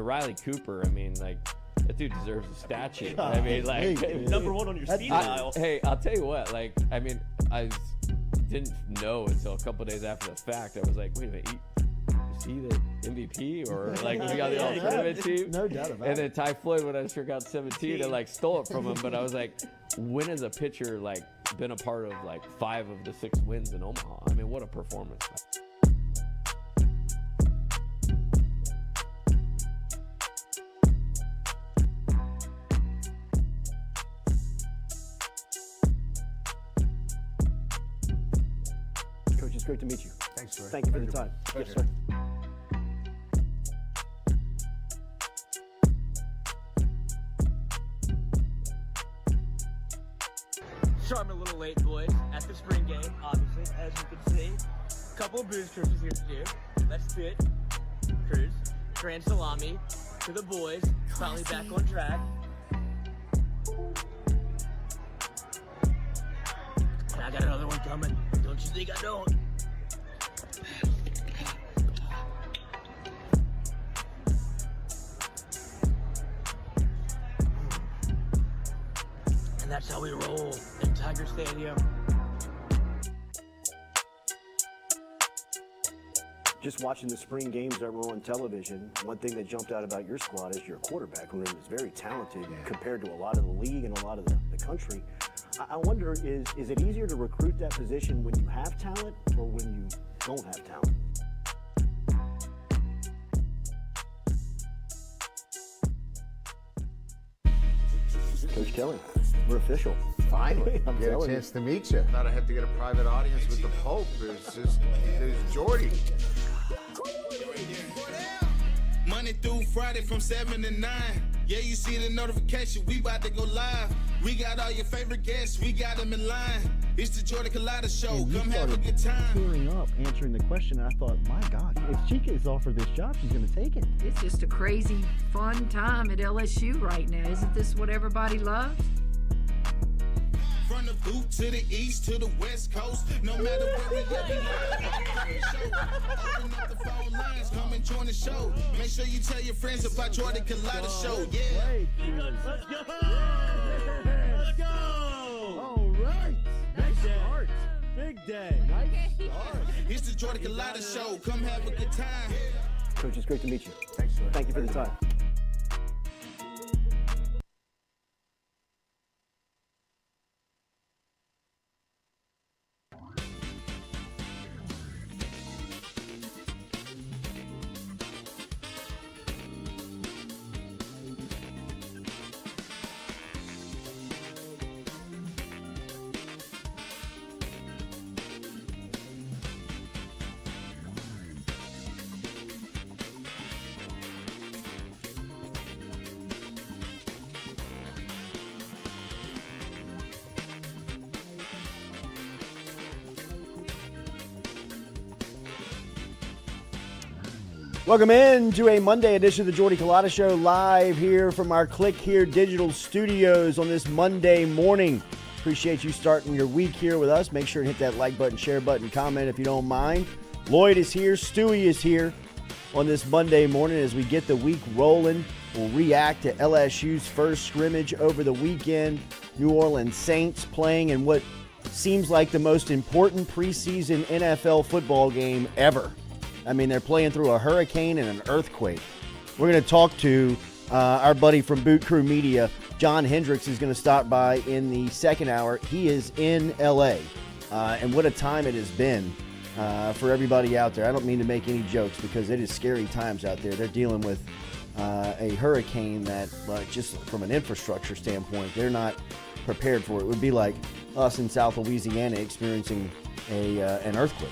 Riley Cooper, I mean, like, that dude deserves a statue. I mean, like, number one on your speed dial. Hey, I'll tell you what, like, I mean, I didn't know until a couple days after the fact. I was like, wait a minute, is he the MVP or like we got the all-tournament team? No doubt about it. And then Ty Floyd, when I struck out 17, and like stole it from him. But I was like, when has a pitcher like been a part of like 5 of the 6 wins in Omaha? I mean, what a performance! Coach, it's great to meet you. Thanks, sir. Thank you for the time. Yes, sir. So I'm a little late, boys, at the spring game, obviously, as you can see. A couple of booze cruises here to do. Let's spit, cruise, grand salami to the boys, finally back on track. And I got another one coming. Don't you think I don't? And that's how we roll in Tiger Stadium. Just watching the spring games that were on television, one thing that jumped out about your squad is your quarterback room is very talented compared to a lot of the league and a lot of the country. I wonder, is it easier to recruit that position when you have talent or when you don't have talent? Coach Kelly, we're official. Finally, I'm get a telling chance to meet you. Thought I had to get a private audience with the Pope. There's Jordy. Monday through Friday from 7 to 9. Yeah, you see the notification. We about to go live. We got all your favorite guests. We got them in line. It's the Jordy Culotta Show. And Come have a good time. Tearing up, answering the question. I thought, my God, if she gets offered this job, she's going to take it. It's just a crazy, fun time at LSU right now. Isn't this what everybody loves? From the boot to the east to the west coast. No matter where we at, we open up the phone lines. Come and join the show. Make sure you tell your friends about Jordy Culotta Show. Yeah. Let's go! Let's go! All right. Big day. Start. Big day. Nice start. It's the Jordy Culotta Show. Come have a good time. Coach, it's great to meet you. Thanks, sir. Thank you for the time. Welcome in to a Monday edition of the Jordy Culotta Show, live here from our Click Here Digital Studios on this Monday morning. Appreciate you starting your week here with us. Make sure to hit that like button, share button, comment if you don't mind. Lloyd is here. Stewie is here on this Monday morning as we get the week rolling. We'll react to LSU's first scrimmage over the weekend. New Orleans Saints playing in what seems like the most important preseason NFL football game ever. I mean, they're playing through a hurricane and an earthquake. We're going to talk to our buddy from Boot Crew Media. John Hendricks is going to stop by in the second hour. He is in L.A., and what a time it has been for everybody out there. I don't mean to make any jokes because it is scary times out there. They're dealing with a hurricane that, just from an infrastructure standpoint, they're not prepared for. It would be like us in South Louisiana experiencing an earthquake.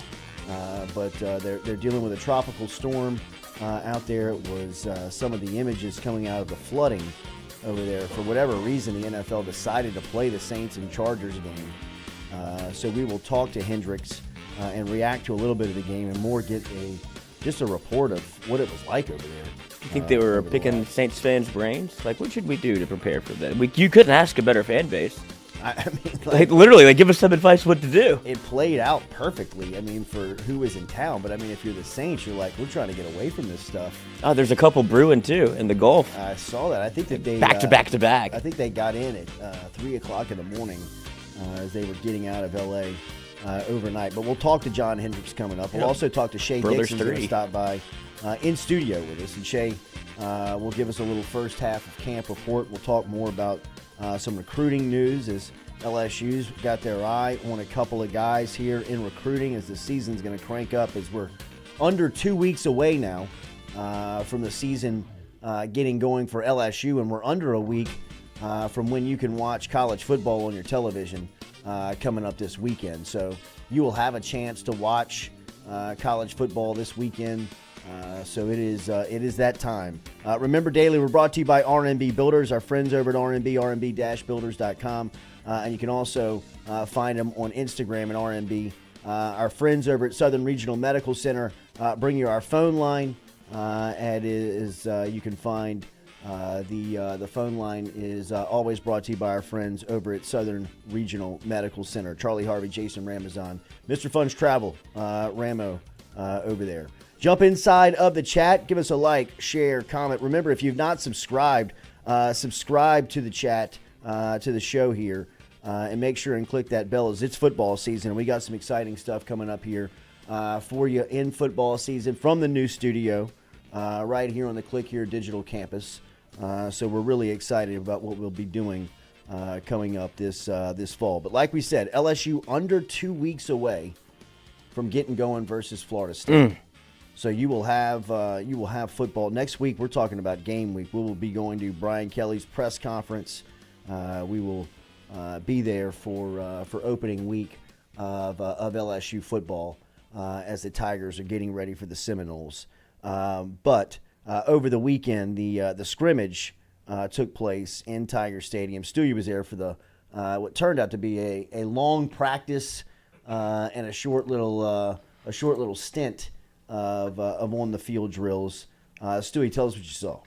But they're dealing with a tropical storm out there. It was some of the images coming out of the flooding over there. For whatever reason, the NFL decided to play the Saints and Chargers game. So we will talk to Hendricks and react to a little bit of the game and more get just a report of what it was like over there. You think they were picking Saints fans' brains? Like, what should we do to prepare for that? You couldn't ask a better fan base. I mean, Literally, they give us some advice what to do. it played out perfectly. I mean, for who was in town. But I mean, if you're the Saints, you're like, we're trying to get away from this stuff. Oh, there's a couple brewing too in the Gulf. I saw that. I think that they Back to back to back. I think they got in at 3 o'clock in the morning as they were getting out of L.A. Overnight. But we'll talk to John Hendricks coming up. We'll also talk to Shea Dixon, who's going to stop by in studio with us. And Shea will give us a little first half of camp report. We'll talk more about some recruiting news as LSU's got their eye on a couple of guys here in recruiting as the season's going to crank up as we're under 2 weeks away now from the season getting going for LSU, and we're under a week from when you can watch college football on your television coming up this weekend. So you will have a chance to watch college football this weekend. So it is that time. Remember, daily, we're brought to you by R&B Builders, our friends over at R&B, rnb-builders.com. And you can also find them on Instagram at R&B. Our friends over at Southern Regional Medical Center bring you our phone line. You can find the phone line is always brought to you by our friends over at Southern Regional Medical Center. Charlie Harvey, Jason Ramazan, Mr. Fun's Travel, Ramo over there. Jump inside of the chat. Give us a like, share, comment. Remember, if you've not subscribed, subscribe to the chat, to the show here, and make sure and click that bell as it's football season. We got some exciting stuff coming up here for you in football season from the new studio right here on the Click Here Digital Campus. So we're really excited about what we'll be doing coming up this fall. But like we said, LSU under 2 weeks away from getting going versus Florida State. So you will have football next week. We're talking about game week. We will be going to Brian Kelly's press conference. We will be there for opening week of LSU football as the Tigers are getting ready for the Seminoles. But over the weekend, the scrimmage took place in Tiger Stadium. Stewie was there for the what turned out to be a long practice and a short little stint of on the field drills. Stewie, tell us what you saw.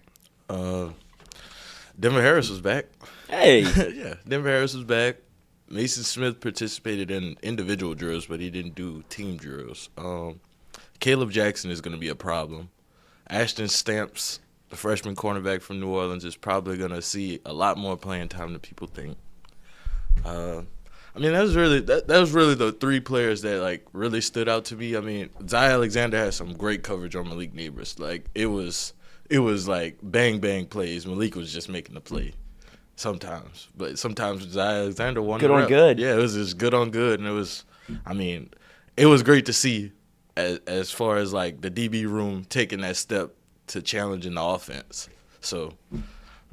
Denver Harris was back. Hey. Yeah, Denver Harris was back. Mason Smith participated in individual drills, but he didn't do team drills. Caleb Jackson is going to be a problem. Ashton Stamps, the freshman cornerback from New Orleans, is probably going to see a lot more playing time than people think. I mean, that was really the three players that really stood out to me. I mean, Zay Alexander had some great coverage on Malik Neighbors. It was like bang bang plays. Malik was just making the play sometimes, but sometimes Zay Alexander won good on good. Yeah, it was just good on good, and it was great to see as far as the DB room taking that step to challenging the offense. So,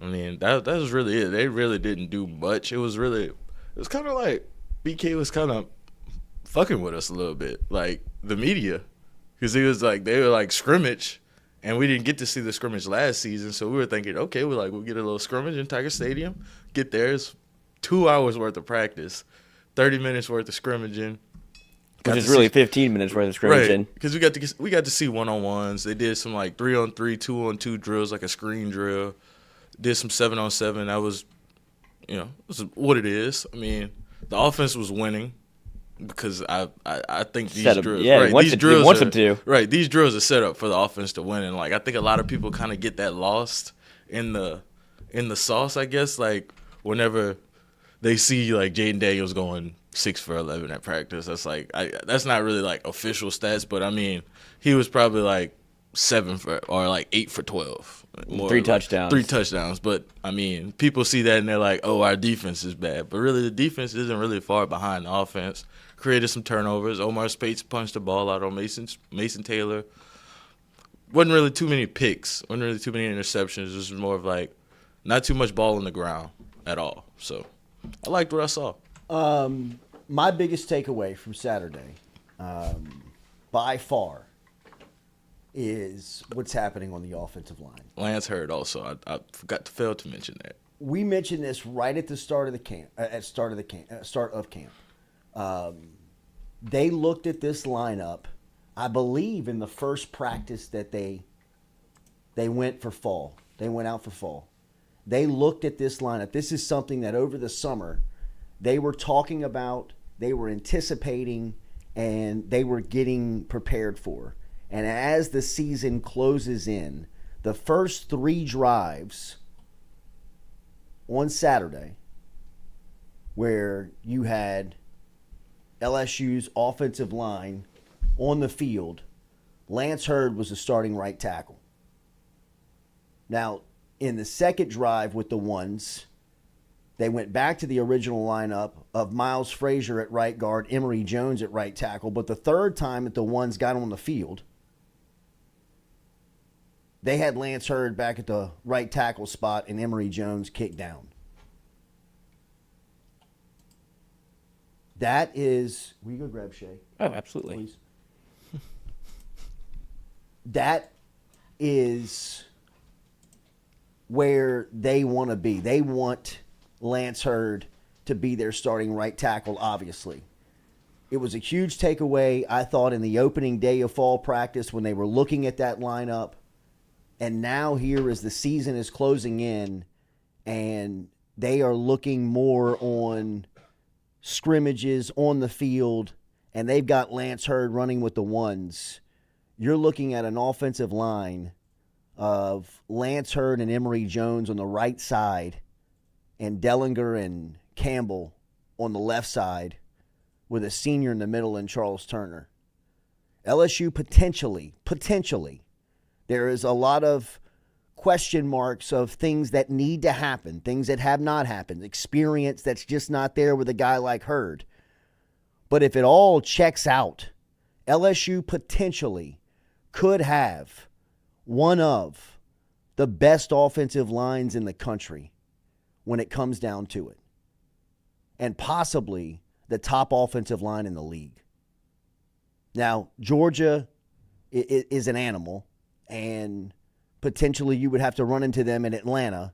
I mean, that was really it. They really didn't do much. It was kind of like BK was kind of fucking with us a little bit, the media, because he was they were scrimmage, and we didn't get to see the scrimmage last season, so we were thinking, okay, we'll get a little scrimmage in Tiger Stadium, get there, it's 2 hours worth of practice, 30 minutes worth of scrimmaging. Which is really 15 minutes worth of scrimmaging. Right, because we got to see one-on-ones. They did some 3-on-3, 2-on-2 drills, like a screen drill. Did some 7-on-7. That was, it was what it is. I mean, the offense was winning because I think these drills, right, these drills are set up for the offense to win, and I think a lot of people kind of get that lost in the sauce, I guess. Whenever they see Jaden Daniels going 6 for 11 at practice, that's that's not really official stats, but I mean, he was probably 7 for or 8 for 12. More 3 touchdowns. 3 touchdowns. But I mean, people see that and they're like, oh, our defense is bad. But really, the defense isn't really far behind the offense. Created some turnovers. Omar Spates punched the ball out on Mason Taylor. Wasn't really too many picks. Wasn't really too many interceptions. It was more of not too much ball on the ground at all. So I liked what I saw. My biggest takeaway from Saturday, by far, is what's happening on the offensive line. Lance Hurd also. I forgot to fail to mention that. We mentioned this right at the start of the camp. Start of camp. They looked at this lineup, I believe, in the first practice that they went for fall. They went out for fall. They looked at this lineup. This is something that over the summer they were talking about, they were anticipating, and they were getting prepared for. And as the season closes in, the first 3 drives on Saturday, where you had LSU's offensive line on the field, Lance Hurd was the starting right tackle. Now, in the second drive with the ones, they went back to the original lineup of Miles Frazier at right guard, Emory Jones at right tackle. But the third time that the ones got on the field, they had Lance Hurd back at the right tackle spot and Emory Jones kicked down. That is, will you go grab Shea? Oh, absolutely. Please. That is where they want to be. They want Lance Hurd to be their starting right tackle, obviously. It was a huge takeaway, I thought, in the opening day of fall practice when they were looking at that lineup. And now here as the season is closing in and they are looking more on scrimmages on the field and they've got Lance Hurd running with the ones, you're looking at an offensive line of Lance Hurd and Emory Jones on the right side and Dellinger and Campbell on the left side with a senior in the middle and Charles Turner. LSU potentially, there is a lot of question marks of things that need to happen, things that have not happened, experience that's just not there with a guy like Hurd. But if it all checks out, LSU potentially could have one of the best offensive lines in the country when it comes down to it, and possibly the top offensive line in the league. Now, Georgia is an animal, and potentially you would have to run into them in Atlanta,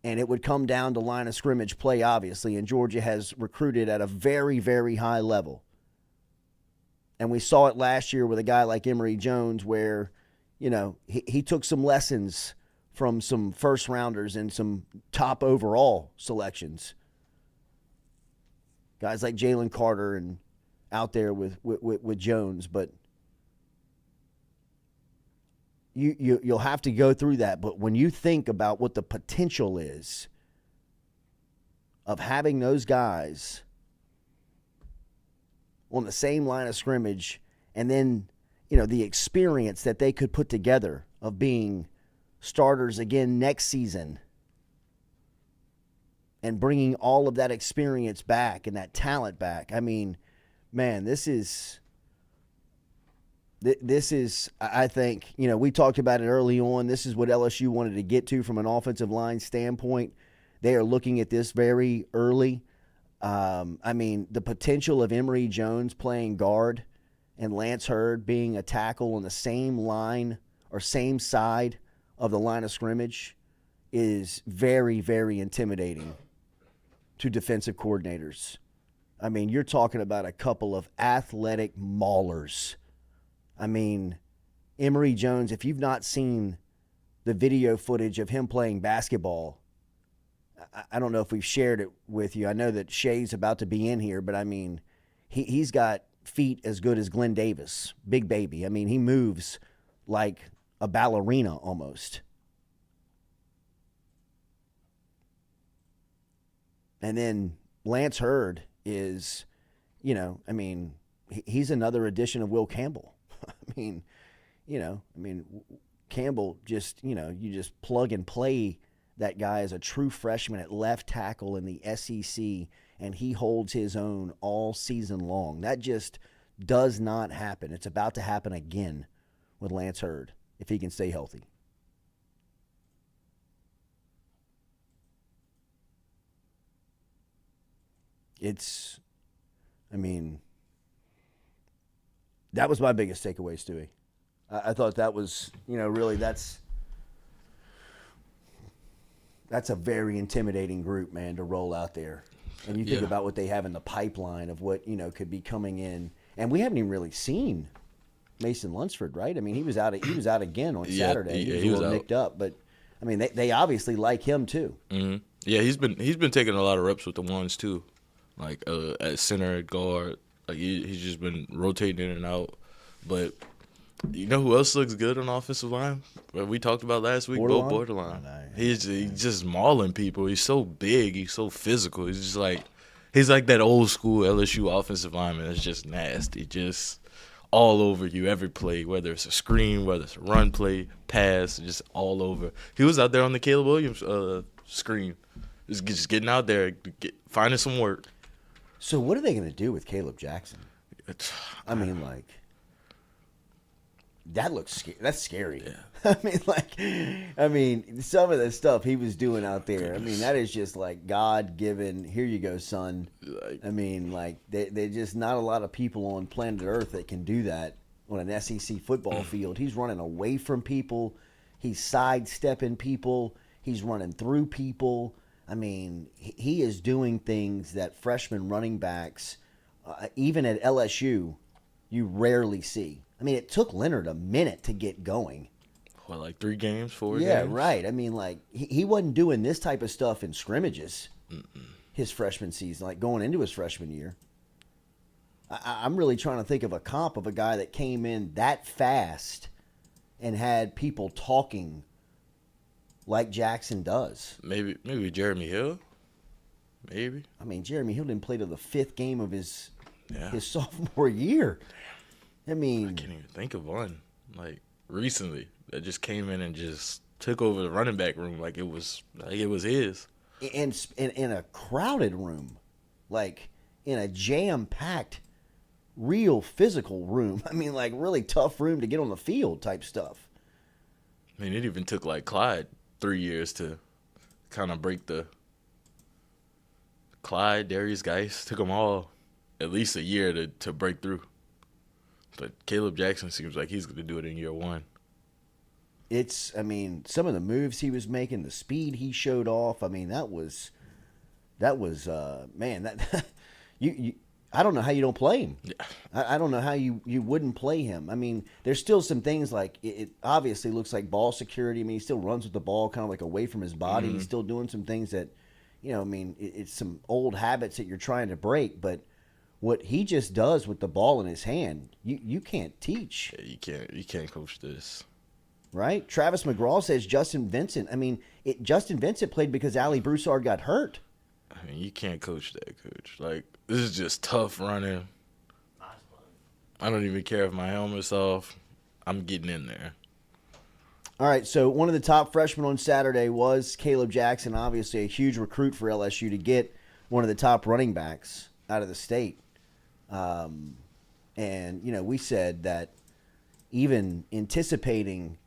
and it would come down to line of scrimmage play, obviously, and Georgia has recruited at a very, very high level. And we saw it last year with a guy like Emory Jones where, you know, he took some lessons from some first rounders and some top overall selections. Guys like Jalen Carter and out there with Jones, but you'll have to go through that. But when you think about what the potential is of having those guys on the same line of scrimmage, and then, you know, the experience that they could put together of being starters again next season and bringing all of that experience back and that talent back. I mean, man, this is, I think, you know, we talked about it early on. This is what LSU wanted to get to from an offensive line standpoint. They are looking at this very early. I mean, the potential of Emory Jones playing guard and Lance Hurd being a tackle on the same line or same side of the line of scrimmage is very, very intimidating to defensive coordinators. I mean, you're talking about a couple of athletic maulers. I mean, Emory Jones, if you've not seen the video footage of him playing basketball, I don't know if we've shared it with you. I know that Shea's about to be in here, but I mean, he's got feet as good as Glenn Davis, big baby. I mean, he moves like a ballerina almost. And then Lance Hurd is, you know, I mean, he's another addition of Will Campbell. I mean, Campbell just, you know, you just plug and play that guy as a true freshman at left tackle in the SEC, and he holds his own all season long. That just does not happen. It's about to happen again with Lance Hurd if he can stay healthy. It's, I mean, that was my biggest takeaway, Stewie. I thought that was, you know, really that's a very intimidating group, man, to roll out there. And you think about what they have in the pipeline of what, you know, could be coming in. And we haven't even really seen Mason Lunsford, right? I mean, he was out again on Saturday. He was a little nicked up, but I mean, they obviously like him too. Mm-hmm. Yeah, he's been taking a lot of reps with the ones too. like at center, at guard. Like he's just been rotating in and out. But you know who else looks good on the offensive line? What we talked about last week, Borderline? Borderline. Oh, no. He's just mauling people. He's so big. He's so physical. He's like that old school LSU offensive lineman. It's just nasty. Just all over you every play, whether it's a screen, whether it's a run play, pass, just all over. He was out there on the Caleb Williams screen, just getting out there, finding some work. So what are they going to do with Caleb Jackson? I mean, like, that looks scary. That's scary. Yeah. I mean, some of the stuff he was doing out there, I mean, that is just like God-given, here you go, son. I mean, like, there's just not a lot of people on planet Earth that can do that on an SEC football field. He's running away from people. He's sidestepping people. He's running through people. I mean, he is doing things that freshman running backs, even at LSU, you rarely see. I mean, it took Leonard a minute to get going. What, like 3 games, 4 games? Yeah, right. I mean, like, he wasn't doing this type of stuff in scrimmages his freshman season, like going into his freshman year. I'm really trying to think of a comp of a guy that came in that fast and had people talking like Jackson does. Maybe Jeremy Hill? Maybe. I mean, Jeremy Hill didn't play till the 5th game of his sophomore year. I mean, I can't even think of one, like, recently that just came in and just took over the running back room like it was his. And in a crowded room, like in a jam-packed, real physical room. I mean, like really tough room to get on the field type stuff. I mean, it even took like Clyde 3 years to kind of break the Clyde, Darius Geis, took them all at least a year to break through. But Caleb Jackson seems like he's going to do it in year 1. I mean, some of the moves he was making, the speed he showed off. I mean, that was man, that I don't know how you don't play him. Yeah. I don't know how you wouldn't play him. I mean, there's still some things like it obviously looks like ball security. I mean, he still runs with the ball kind of like away from his body. He's still doing some things that, I mean, it's some old habits that you're trying to break, but what he just does with the ball in his hand, you can't teach. Yeah, you can't coach this. Right? Travis McGraw says Justin Vincent. I mean, Justin Vincent played because Ali Broussard got hurt. I mean, you can't coach that, coach. Like, this is just tough running. I don't even care if my helmet's off. I'm getting in there. All right, so one of the top freshmen on Saturday was Caleb Jackson, obviously a huge recruit for LSU to get one of the top running backs out of the state. And, we said that even anticipating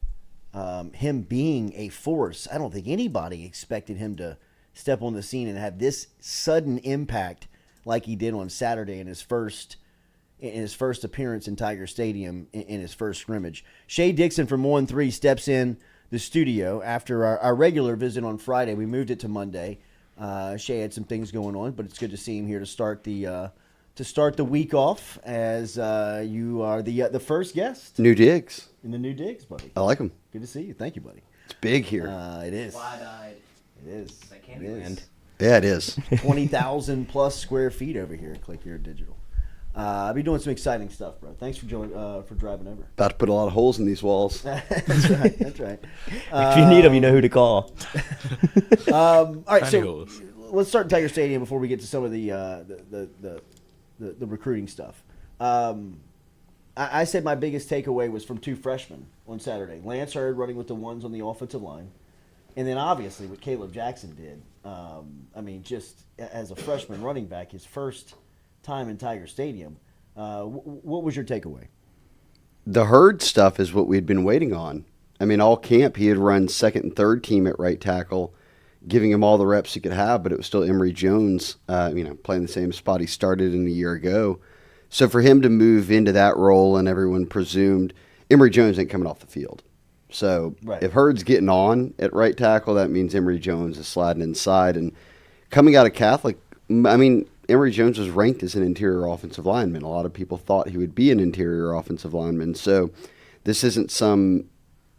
him being a force, I don't think anybody expected him to step on the scene and have this sudden impact like he did on Saturday in his first appearance in Tiger Stadium in his first scrimmage. Shea Dixon from On3's steps in the studio after our regular visit on Friday. We moved it to Monday. Shea had some things going on, but it's good to see him here to start the week off as you are the first guest. New digs. In the new digs, buddy. I like them. Good to see you. Thank you, buddy. It's big here. It is. Wide-eyed. It is. Like Candyland. Yeah, it is. 20,000 plus square feet over here at Click Here Digital. I'll be doing some exciting stuff, bro. Thanks for driving over. About to put a lot of holes in these walls. That's right. That's right. If you need them, you know who to call. All right, Tiny so holes. let's start in Tiger Stadium before we get to some of the recruiting stuff. I said my biggest takeaway was from 2 freshmen on Saturday. Lance Hurd running with the ones on the offensive line. And then obviously what Caleb Jackson did. I mean, just as a freshman running back, his first time in Tiger Stadium. What was your takeaway? The Hurd stuff is what we'd been waiting on. I mean, all camp he had run second and third team at right tackle, giving him all the reps he could have, but it was still Emory Jones, playing the same spot he started in a year ago. So for him to move into that role, and everyone presumed Emory Jones ain't coming off the field. So If Hurd's getting on at right tackle, that means Emory Jones is sliding inside. And coming out of Catholic, I mean, Emory Jones was ranked as an interior offensive lineman. A lot of people thought he would be an interior offensive lineman. So this isn't some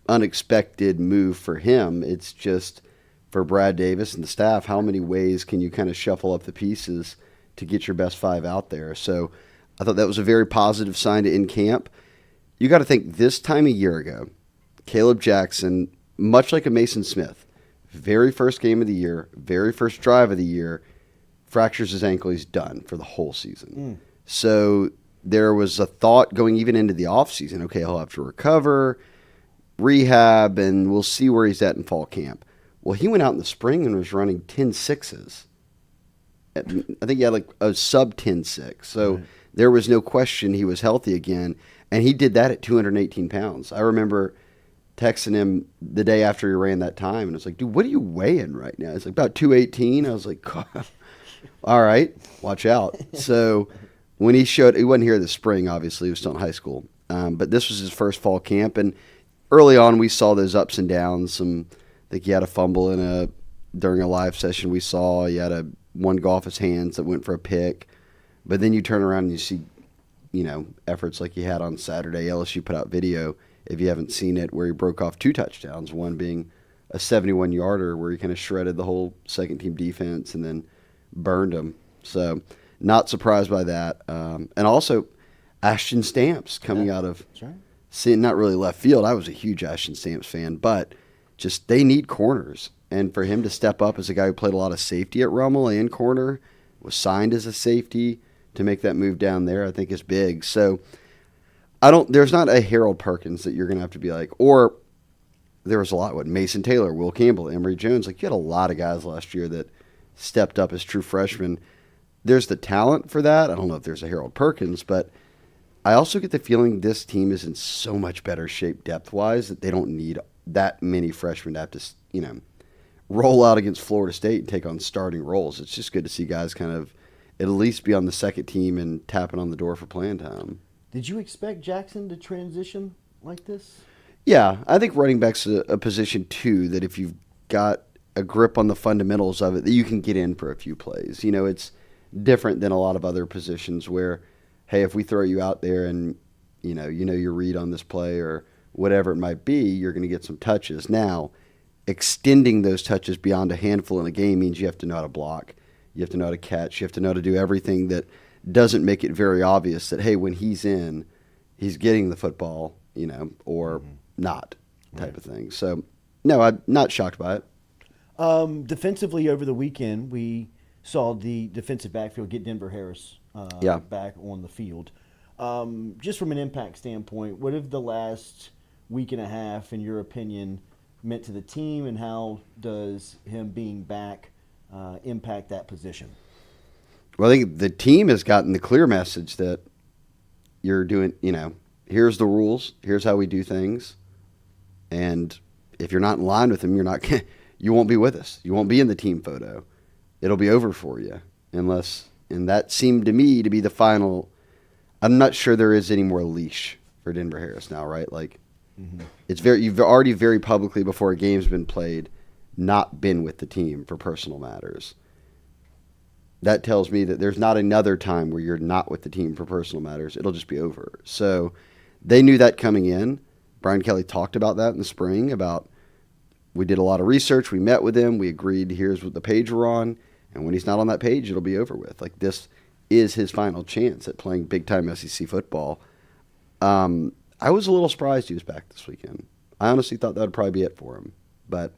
unexpected move for him. It's just for Brad Davis and the staff, how many ways can you kind of shuffle up the pieces to get your best 5 out there. So I thought that was a very positive sign to end camp. You got to think this time a year ago, Caleb Jackson, much like a Mason Smith, very first game of the year, very first drive of the year, fractures his ankle, he's done for the whole season. So there was a thought going even into the offseason, okay, he'll have to recover, rehab, and we'll see where he's at in fall camp. Well, he went out in the spring and was running 10.6s. I think he had like a sub 10.6. So there was no question he was healthy again, and he did that at 218 pounds. I remember texting him the day after he ran that time, and it's like, dude, what are you weighing right now? It's like about 218. I was like, God. All right, watch out. So when he wasn't here this spring, obviously, he was still in high school. But this was his first fall camp, and early on we saw those ups and downs. I think he had a fumble during a live session we saw. He had one go off his hands that went for a pick. But then you turn around and you see, efforts like he had on Saturday. LSU put out video, if you haven't seen it, where he broke off 2 touchdowns, one being a 71-yarder where he kind of shredded the whole second-team defense and then burned them. So not surprised by that. And also Ashton Stamps coming out of seeing not really left field. I was a huge Ashton Stamps fan, but just they need corners. And for him to step up as a guy who played a lot of safety at Rummel and corner, was signed as a safety, to make that move down there, I think is big. So there's not a Harold Perkins that you're going to have to be like, or there was a lot, Mason Taylor, Will Campbell, Emory Jones. Like, you had a lot of guys last year that stepped up as true freshmen. There's the talent for that. I don't know if there's a Harold Perkins, but I also get the feeling this team is in so much better shape depth-wise that they don't need that many freshmen to have to, roll out against Florida State and take on starting roles. It's just good to see guys kind of at least be on the second team and tapping on the door for playing time. Did you expect Jackson to transition like this? Yeah, I think running back's a position, too, that if you've got a grip on the fundamentals of it, that you can get in for a few plays. It's different than a lot of other positions where, hey, if we throw you out there and, you know your read on this play or whatever it might be, you're going to get some touches. Now, extending those touches beyond a handful in a game means you have to know how to block. You have to know how to catch. You have to know how to do everything that doesn't make it very obvious that, hey, when he's in, he's getting the football, or not type of thing. So, no, I'm not shocked by it. Defensively over the weekend, we saw the defensive backfield get Denver Harris back on the field. Just from an impact standpoint, what have the last week and a half, in your opinion, meant to the team, and how does him being back impact that position? Well, I think the team has gotten the clear message that you're doing, here's the rules, here's how we do things, and if you're not in line with them, you won't be with us. You won't be in the team photo. It'll be over for you and that seemed to me to be the final. I'm not sure there is any more leash for Denver Harris now, right? Like, you've already very publicly before a game's been played not been with the team for personal matters. That tells me that there's not another time where you're not with the team for personal matters. It'll just be over. So they knew that coming in. Brian Kelly talked about that in the spring, we did a lot of research. We met with him. We agreed here's what the page we're on. And when he's not on that page, it'll be over with. Like, this is his final chance at playing big-time SEC football. I was a little surprised he was back this weekend. I honestly thought that would probably be it for him. But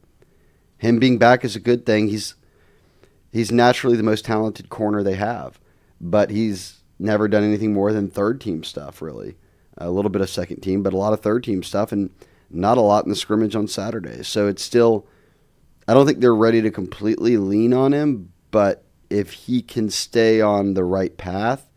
him being back is a good thing. He's naturally the most talented corner they have. But he's never done anything more than third-team stuff, really. A little bit of second-team, but a lot of third-team stuff, and not a lot in the scrimmage on Saturday. So it's still, I don't think they're ready to completely lean on him, but if he can stay on the right path,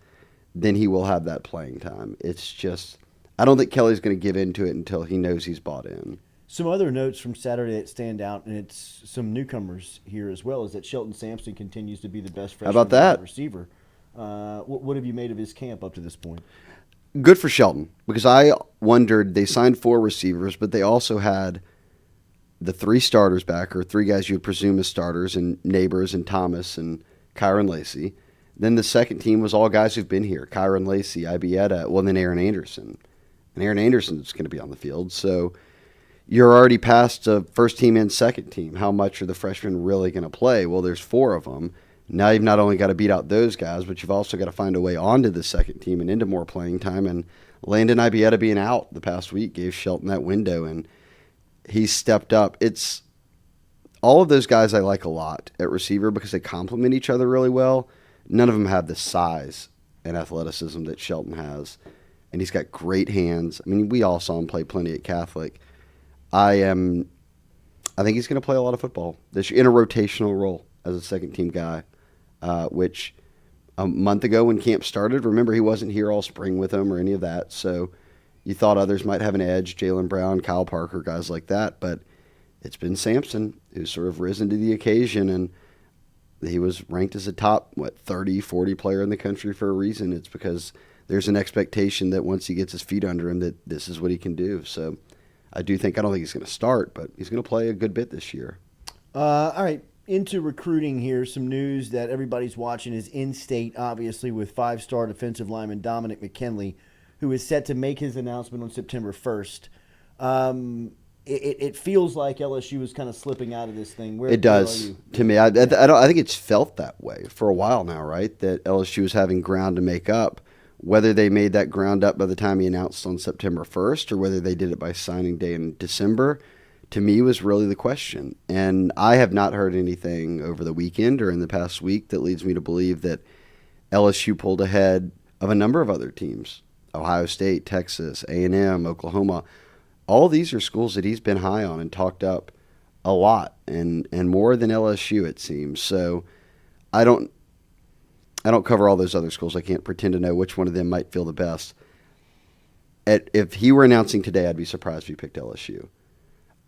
then he will have that playing time. It's just, I don't think Kelly's going to give into it until he knows he's bought in. Some other notes from Saturday that stand out, and it's some newcomers here as well, is that Shelton Sampson continues to be the best freshman receiver. What have you made of his camp up to this point? Good for Shelton, because I wondered, they signed 4 receivers, but they also had the 3 starters back, or 3 guys you would presume as starters, and Neighbors and Thomas and Kyron Lacey. Then the second team was all guys who've been here, Kyron Lacey, Ibieta, and then Aaron Anderson. And Aaron Anderson's going to be on the field. So you're already past first team and second team. How much are the freshmen really going to play? Well, there's 4 of them. now you've not only got to beat out those guys, but you've also got to find a way onto the second team and into more playing time. And Landon Ibieta being out the past week gave Shelton that window, and he stepped up. It's all of those guys I like a lot at receiver because they complement each other really well. None of them have the size and athleticism that Shelton has, and he's got great hands. I mean, we all saw him play plenty at Catholic. I think he's going to play a lot of football this year in a rotational role as a second-team guy, which a month ago when camp started, remember he wasn't here all spring with them or any of that, so you thought others might have an edge, Jalen Brown, Kyle Parker, guys like that, but it's been Sampson who's sort of risen to the occasion, and he was ranked as a top, 30, 40 player in the country for a reason. It's because there's an expectation that once he gets his feet under him that this is what he can do. So I don't think he's going to start, but he's going to play a good bit this year. All right. Into recruiting here, some news that everybody's watching is in-state, obviously, with 5-star defensive lineman Dominic McKinley, who is set to make his announcement on September 1st. It feels like LSU is kind of slipping out of this thing. It does to me. I think it's felt that way for a while now, right? That LSU is having ground to make up. Whether they made that ground up by the time he announced on September 1st or whether they did it by signing day in December, to me was really the question. And I have not heard anything over the weekend or in the past week that leads me to believe that LSU pulled ahead of a number of other teams. Ohio State, Texas, A&M, Oklahoma. All these are schools that he's been high on and talked up a lot and more than LSU, it seems. So I don't cover all those other schools. I can't pretend to know which one of them might feel the best. If he were announcing today, I'd be surprised if he picked LSU.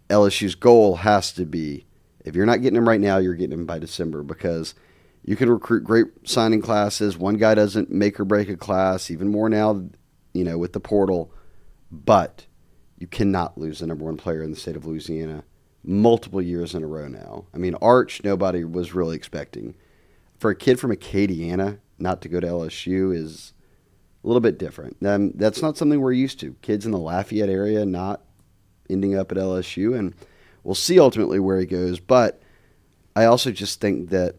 LSU's goal has to be, if you're not getting him right now, you're getting him by December, because you can recruit great signing classes. One guy doesn't make or break a class, even more now, with the portal. But you cannot lose the number one player in the state of Louisiana multiple years in a row now. I mean, Arch, nobody was really expecting. For a kid from Acadiana not to go to LSU is a little bit different. That's not something we're used to. Kids in the Lafayette area not ending up at LSU, and we'll see ultimately where he goes. But I also just think that,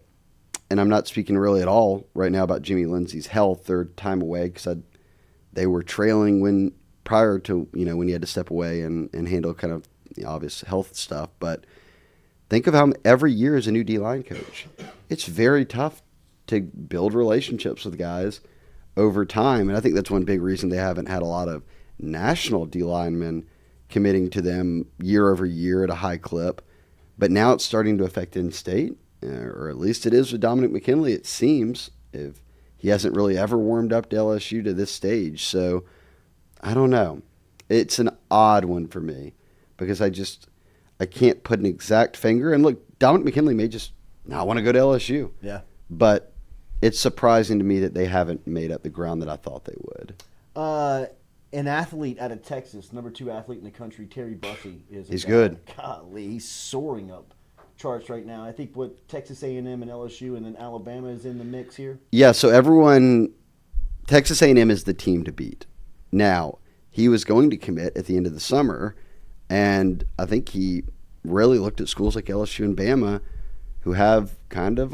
and I'm not speaking really at all right now about Jimmy Lindsey's health or time away, because they were trailing prior to when he had to step away and handle kind of the obvious health stuff. But think of how every year is a new D-line coach. It's very tough to build relationships with guys over time, and I think that's one big reason they haven't had a lot of national D-linemen committing to them year over year at a high clip. But now it's starting to affect in-state, or at least it is with Dominic McKinley, it seems, if he hasn't really ever warmed up to LSU to this stage. So I don't know. It's an odd one for me because I can't put an exact finger. And look, Dominic McKinley may just not want to go to LSU. Yeah. But it's surprising to me that they haven't made up the ground that I thought they would. An athlete out of Texas, number 2 athlete in the country, Terry Bussey, is. He's good. Golly, he's soaring up charts right now. I think Texas A&M and LSU, and then Alabama is in the mix here. Yeah. So Texas A&M is the team to beat. Now, he was going to commit at the end of the summer, and I think he really looked at schools like LSU and Bama, who have kind of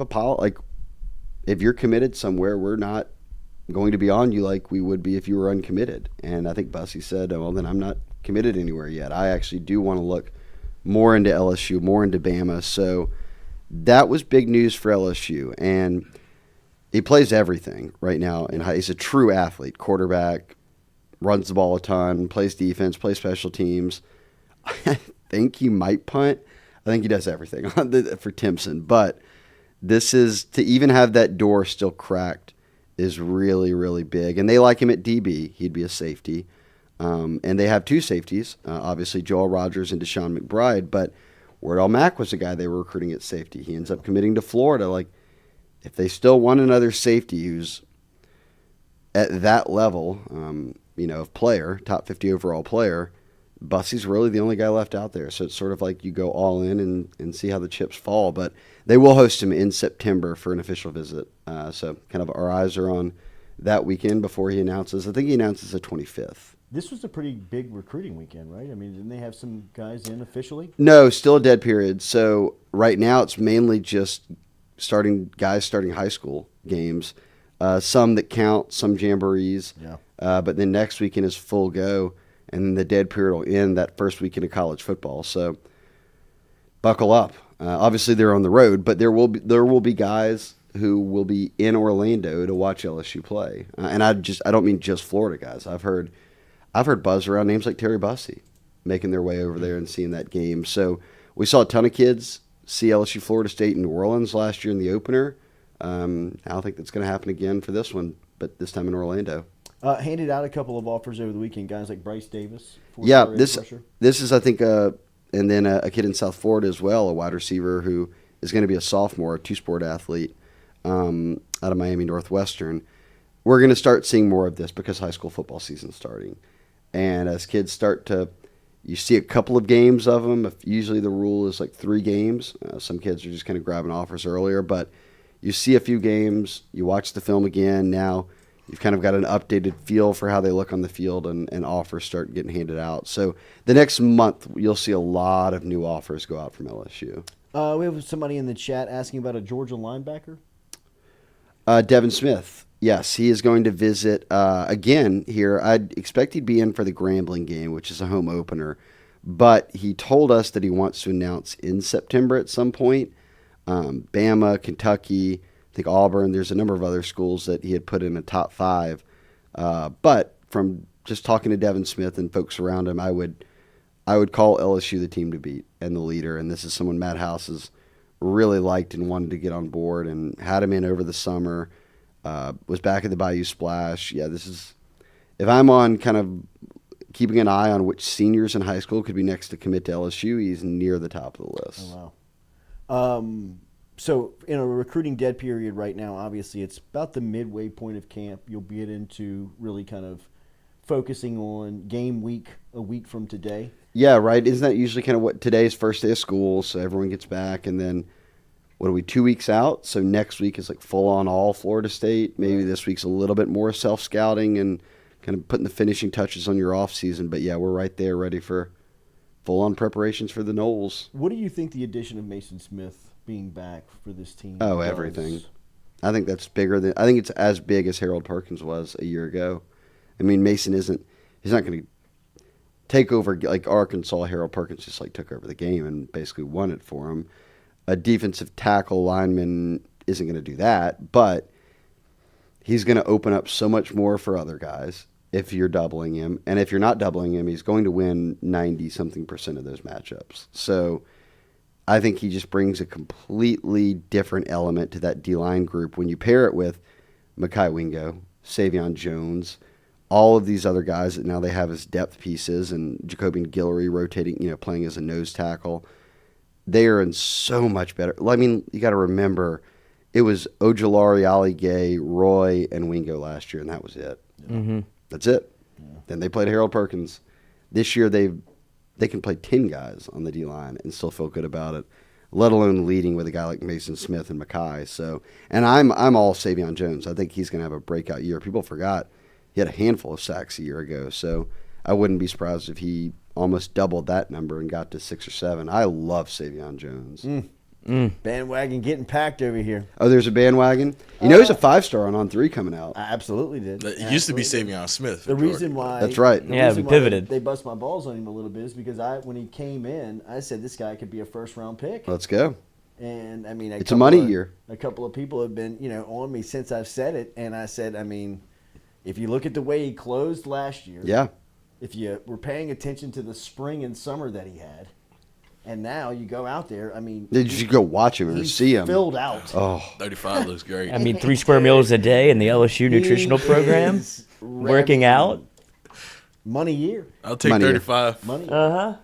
if you're committed somewhere, we're not going to be on you like we would be if you were uncommitted. And I think Bussey said, well, then I'm not committed anywhere yet. I actually do want to look more into LSU, more into Bama. So that was big news for LSU. And he plays everything right now. And he's a true athlete, quarterback, runs the ball a ton, plays defense, plays special teams. I think he might punt. I think he does everything for Timpson. But this is, to even have that door still cracked, is really, really big. And they like him at DB. He'd be a safety. And they have 2 safeties, obviously Joel Rogers and Deshaun McBride. But Wardell Mack was the guy they were recruiting at safety. He ends up committing to Florida. If they still want another safety who's at that level, of player, top 50 overall player, Bussey's really the only guy left out there. So it's sort of like you go all in and see how the chips fall. But they will host him in September for an official visit. So kind of our eyes are on that weekend before he announces. I think he announces the 25th. This was a pretty big recruiting weekend, right? I mean, didn't they have some guys in officially? No, still a dead period. So right now it's mainly just guys starting high school games, some that count, some jamborees. Yeah. But then next weekend is full go, and then the dead period will end that first weekend of college football. So buckle up. Obviously, they're on the road, but there will be guys who will be in Orlando to watch LSU play. And I don't mean just Florida guys. I've heard buzz around names like Terry Bussey making their way over there and seeing that game. So we saw a ton of kids see LSU Florida State in New Orleans last year in the opener. I don't think that's going to happen again for this one, but this time in Orlando. Handed out a couple of offers over the weekend, guys like Bryce Davis. Yeah, this is, I think, and then a kid in South Florida as well, a wide receiver who is going to be a sophomore, a two-sport athlete out of Miami Northwestern. We're going to start seeing more of this because high school football season's starting. And as kids you see a couple of games of them. Usually the rule is like 3 games. Some kids are just kind of grabbing offers earlier, but you see a few games, you watch the film again. Now you've kind of got an updated feel for how they look on the field, and offers start getting handed out. So the next month, you'll see a lot of new offers go out from LSU. We have somebody in the chat asking about a Georgia linebacker. Devin Smith. Yes, he is going to visit again here. I'd expect he'd be in for the Grambling game, which is a home opener. But he told us that he wants to announce in September at some point. Bama, Kentucky, I think Auburn. There's a number of other schools that he had put in a top 5. But from just talking to Devin Smith and folks around him, I would call LSU the team to beat and the leader. And this is someone Matt House has really liked and wanted to get on board and had him in over the summer. Was back at the Bayou Splash. Yeah, this is, if I'm on kind of keeping an eye on which seniors in high school could be next to commit to LSU, he's near the top of the list. Oh, wow. So in a recruiting dead period right now, obviously it's about the midway point of camp. You'll get into really kind of focusing on game week a week from today. Yeah, right. Isn't that usually kind of what today's first day of school? So everyone gets back, and then what are we, 2 weeks out? So next week is like full on all Florida State. Maybe this week's a little bit more self-scouting and kind of putting the finishing touches on your off season. But yeah, we're right there ready for full on preparations for the Noles. What do you think the addition of Mason Smith being back for this team does? Everything. I think that's bigger than, I think it's as big as Harold Perkins was a year ago. I mean, Mason he's not going to take over like Arkansas. Harold Perkins just like took over the game and basically won it for him. A defensive tackle lineman isn't going to do that, but he's going to open up so much more for other guys if you're doubling him. And if you're not doubling him, he's going to win 90-something% of those matchups. So I think he just brings a completely different element to that D-line group when you pair it with Mekhi Wingo, Savion Jones, all of these other guys that now they have as depth pieces, and Jacobian Guillory rotating, playing as a nose tackle. They are in so much better. I mean, you got to remember, it was Ojulari, Ali Gay, Roy, and Wingo last year, and that was it. Mm-hmm. That's it. Yeah. Then they played Harold Perkins. This year they can play 10 guys on the D-line and still feel good about it, let alone leading with a guy like Mason Smith and Mekhi. So, and I'm all Savion Jones. I think he's going to have a breakout year. People forgot he had a handful of sacks a year ago, so I wouldn't be surprised if he almost doubled that number and got to 6 or 7. I love Savion Jones. Bandwagon getting packed over here. Oh, there's a bandwagon? He's a 5-star on On3 coming out. I absolutely did. It used to be Savion Smith. The reason why... That's right. Yeah, we pivoted. They bust my balls on him a little bit is because when he came in, I said this guy could be a first-round pick. Let's go. And, I mean... It's a money year. A couple of people have been, on me since I've said it. And I said, I mean, if you look at the way he closed last year... Yeah. If you were paying attention to the spring and summer that he had, and now you go out there, I mean... Did you go watch him or see him? Filled out. Oh. 35 looks great. I mean, 3 square meals a day in the LSU nutritional program, working out. Money year. I'll take 35. Money. Uh-huh.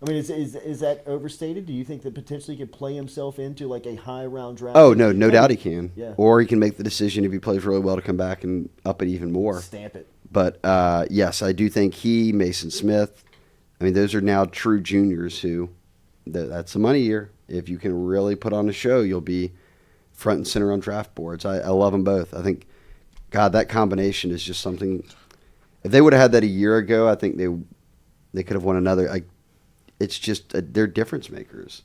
I mean, is that overstated? Do you think that potentially he could play himself into like a high-round draft? Oh, no doubt he can. Yeah. Or he can make the decision if he plays really well to come back and up it even more. Stamp it. But, yes, I do think Mason Smith, I mean, those are now true juniors who, that's a money year. If you can really put on a show, you'll be front and center on draft boards. I love them both. I think, God, that combination is just something. If they would have had that a year ago, I think they could have won another. It's just, they're difference makers.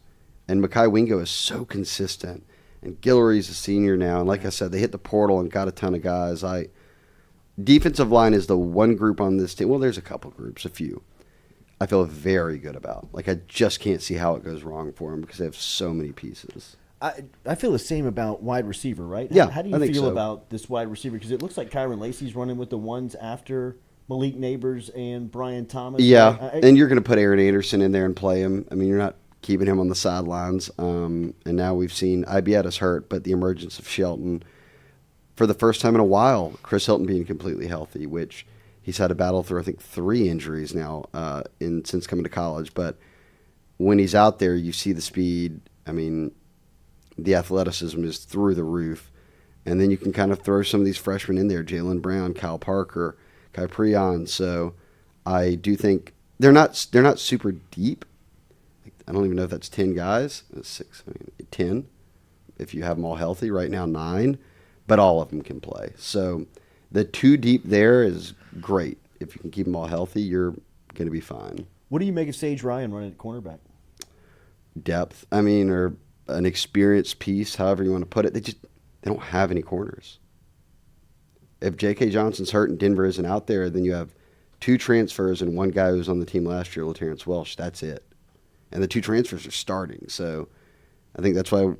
And Mekhi Wingo is so consistent. And Guillory's a senior now. And like I said, they hit the portal and got a ton of guys. Defensive line is the one group on this team. Well, there's a couple groups, a few. I feel very good about. Like, I just can't see how it goes wrong for them because they have so many pieces. I feel the same about wide receiver, right? Yeah, How do you I think feel so. about this wide receiver? Because it looks like Kyron Lacey's running with the ones after Malik Neighbors and Brian Thomas. Yeah, right? and you're going to put Aaron Anderson in there and play him. I mean, you're not keeping him on the sidelines. And now we've seen Ibietta's hurt, but the emergence of Shelton for the first time in a while, Chris Hilton being completely healthy, which he's had to battle through, I think, 3 injuries now since coming to college. But when he's out there, you see the speed. I mean, the athleticism is through the roof. And then you can kind of throw some of these freshmen in there, Jalen Brown, Kyle Parker, Kai Prion. So I do think they're not super deep. I don't even know if that's 10 guys. 10 if you have them all healthy. Right now, 9. But all of them can play. So the 2 deep there is great. If you can keep them all healthy, you're going to be fine. What do you make of Sage Ryan running at cornerback? Depth. I mean, or an experienced piece, however you want to put it. They don't have any corners. If J.K. Johnson's hurt and Denver isn't out there, then you have 2 transfers and 1 guy who was on the team last year, LaTerrence Welsh. That's it. And the 2 transfers are starting. So I think that's why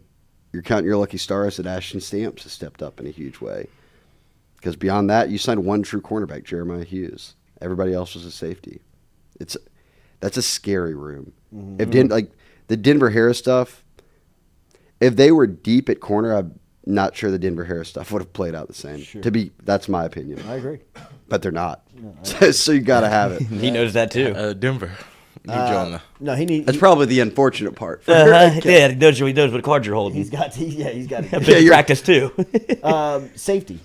you're counting your lucky stars that Ashton Stamps has stepped up in a huge way. Because beyond that, you signed 1 true cornerback, Jeremiah Hughes. Everybody else was a safety. That's a scary room. Mm-hmm. If the Denver Harris stuff, if they were deep at corner, I'm not sure the Denver Harris stuff would have played out the same. Sure. That's my opinion. I agree. But they're not. No, so you got to have it. He knows that too. Denver. No, That's probably the unfortunate part. Yeah, he knows what cards you're holding. He's got practice too. Safety.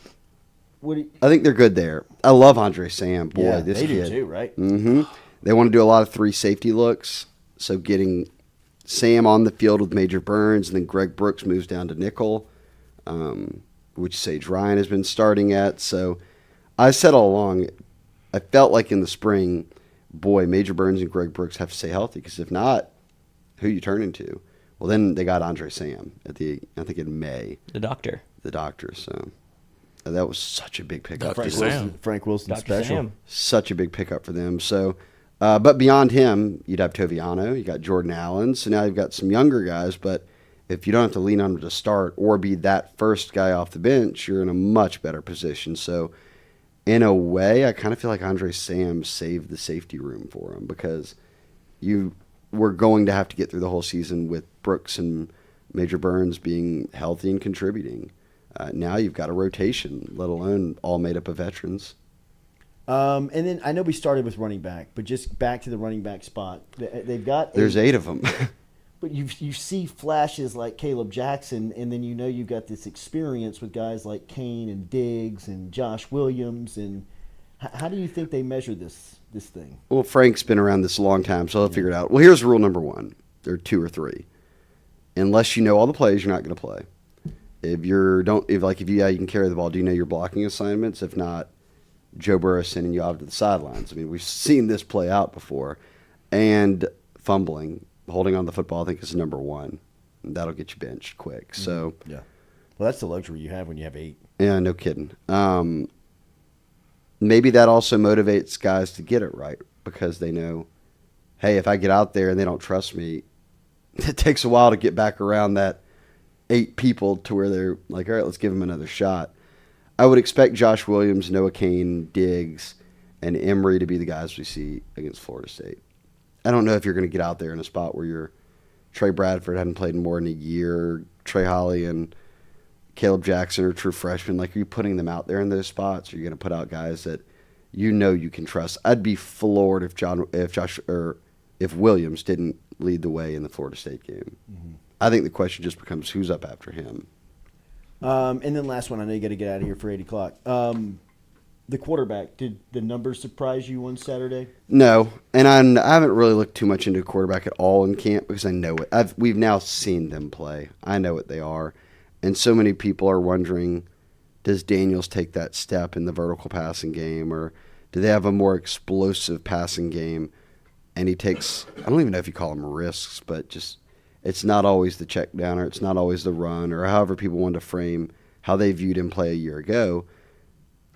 I think they're good there. I love Andre Sam. Boy, yeah, this they kid. do too, right? Mm-hmm. They want to do a lot of 3 safety looks. So getting Sam on the field with Major Burns, and then Greg Brooks moves down to nickel, which Sage Ryan has been starting at. So I said all along, I felt like in the spring, boy, Major Burns and Greg Brooks have to stay healthy, because if not, who you turn into? Well, then they got Andre Sam I think in May. The doctor. So that was such a big pickup. Frank Wilson Dr. special. Sam. Such a big pickup for them. So, but beyond him, you'd have Toviano. You got Jordan Allen. So now you've got some younger guys. But if you don't have to lean on them to start or be that first guy off the bench, you're in a much better position. So, in a way, I kind of feel like Andre Sam saved the safety room for him, because you were going to have to get through the whole season with Brooks and Major Burns being healthy and contributing. Now you've got a rotation, let alone all made up of veterans. And then I know we started with running back, but just back to the running back spot. They've got There's 8 of them. But you see flashes like Caleb Jackson, and then you've got this experience with guys like Kane and Diggs and Josh Williams. And how do you think they measure this thing? Well, Frank's been around this a long time, so he'll figure it out. Well, here's rule number 1. There are 2 or 3. Unless you know all the plays, you're not going to play. If you can carry the ball, do you know your blocking assignments? If not, Joe Burrow sending you out to the sidelines. I mean, we've seen this play out before. And fumbling, holding on to the football, I think is number 1. That'll get you benched quick. So yeah, well, that's the luxury you have when you have 8. Yeah, no kidding. Maybe that also motivates guys to get it right, because they know, hey, if I get out there and they don't trust me, it takes a while to get back around that 8 people to where they're like, all right, let's give him another shot. I would expect Josh Williams, Noah Kane, Diggs, and Emery to be the guys we see against Florida State. I don't know if you're going to get out there in a spot where you're Trey Bradford hadn't played in more than a year, Trey Holly and Caleb Jackson are true freshmen. Like, are you putting them out there in those spots? Or are you going to put out guys that you know you can trust? I'd be floored if Williams didn't lead the way in the Florida State game. Mm-hmm. I think the question just becomes who's up after him. And then last one, I know you got to get out of here for 8 o'clock. The quarterback, did the numbers surprise you on Saturday? No, and I haven't really looked too much into quarterback at all in camp, because I know it. We've now seen them play. I know what they are. And so many people are wondering, does Daniels take that step in the vertical passing game, or do they have a more explosive passing game? And he takes, I don't even know if you call them risks, but just It's not always the check down, or it's not always the run, or however people want to frame how they viewed him play a year ago.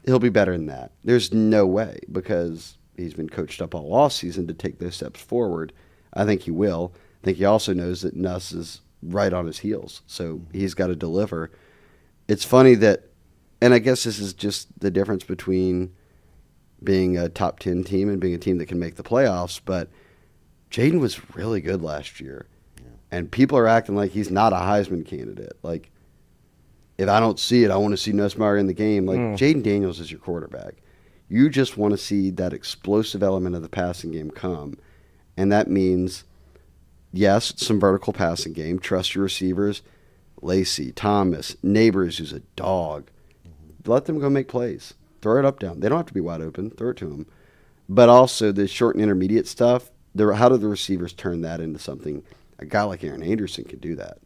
He'll be better than that. There's no way, because he's been coached up all offseason to take those steps forward. I think he will. I think he also knows that Nuss is right on his heels, so he's got to deliver. It's funny that, and I guess this is just the difference between being a top 10 team and being a team that can make the playoffs, but Jaden was really good last year. Yeah. And people are acting like he's not a Heisman candidate. Like, if I don't see it, I want to see Nussmeier in the game. Like, Jaden Daniels is your quarterback. You just want to see that explosive element of the passing game come. And that means, yes, some vertical passing game. Trust your receivers. Lacey, Thomas, Neighbors, who's a dog. Let them go make plays. Throw it up, down. They don't have to be wide open. Throw it to them. But also the short and intermediate stuff, how do the receivers turn that into something? A guy like Aaron Anderson can do that.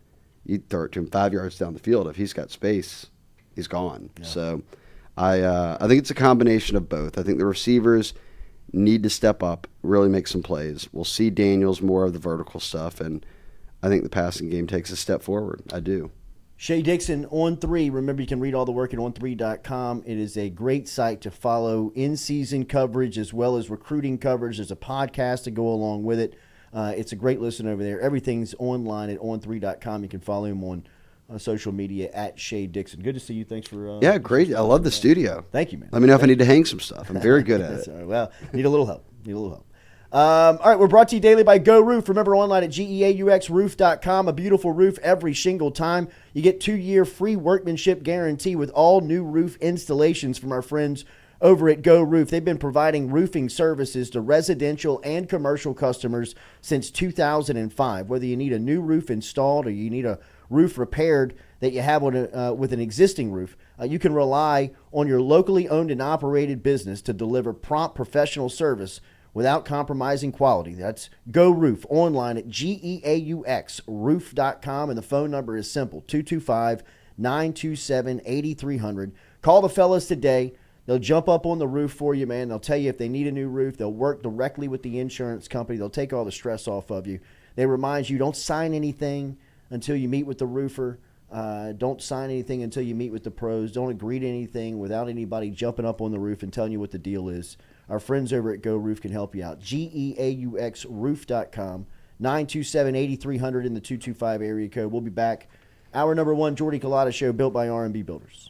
You throw it to him 5 yards down the field. If he's got space, he's gone. Yeah. So I think it's a combination of both. I think the receivers need to step up, really make some plays. We'll see Daniels more of the vertical stuff, and I think the passing game takes a step forward. I do. Shea Dixon, On3. Remember, you can read all the work at on3.com. It is a great site to follow in-season coverage as well as recruiting coverage. There's a podcast to go along with it. It's a great listen over there. Everything's online at on3.com. You can follow him on social media at Shea Dixon. Good to see you. Thanks for yeah, great. I love the studio. Thank you, man. Let me know if I need to hang some stuff. I'm very good at it. All right. Well, need a little help. All right, we're brought to you daily by Go Roof. Remember, online at GEAUXroof.com. A beautiful roof every single time. You get 2-year free workmanship guarantee with all new roof installations from our friends over at Go Roof. They've been providing roofing services to residential and commercial customers since 2005. Whether you need a new roof installed or you need a roof repaired that you have on with an existing roof, you can rely on your locally owned and operated business to deliver prompt professional service without compromising quality. That's Go Roof, online at GEAUXroof.com, and the phone number is simple, 225-927-8300. Call the fellas today. They'll jump up on the roof for you, man. They'll tell you if they need a new roof. They'll work directly with the insurance company. They'll take all the stress off of you. They remind you, don't sign anything until you meet with the roofer. Don't sign anything until you meet with the pros. Don't agree to anything without anybody jumping up on the roof and telling you what the deal is. Our friends over at Go Roof can help you out. GEAUXroof.com, 927-8300 in the 225 area code. We'll be back. Hour number 1, Jordy Culotta Show, built by R&B Builders.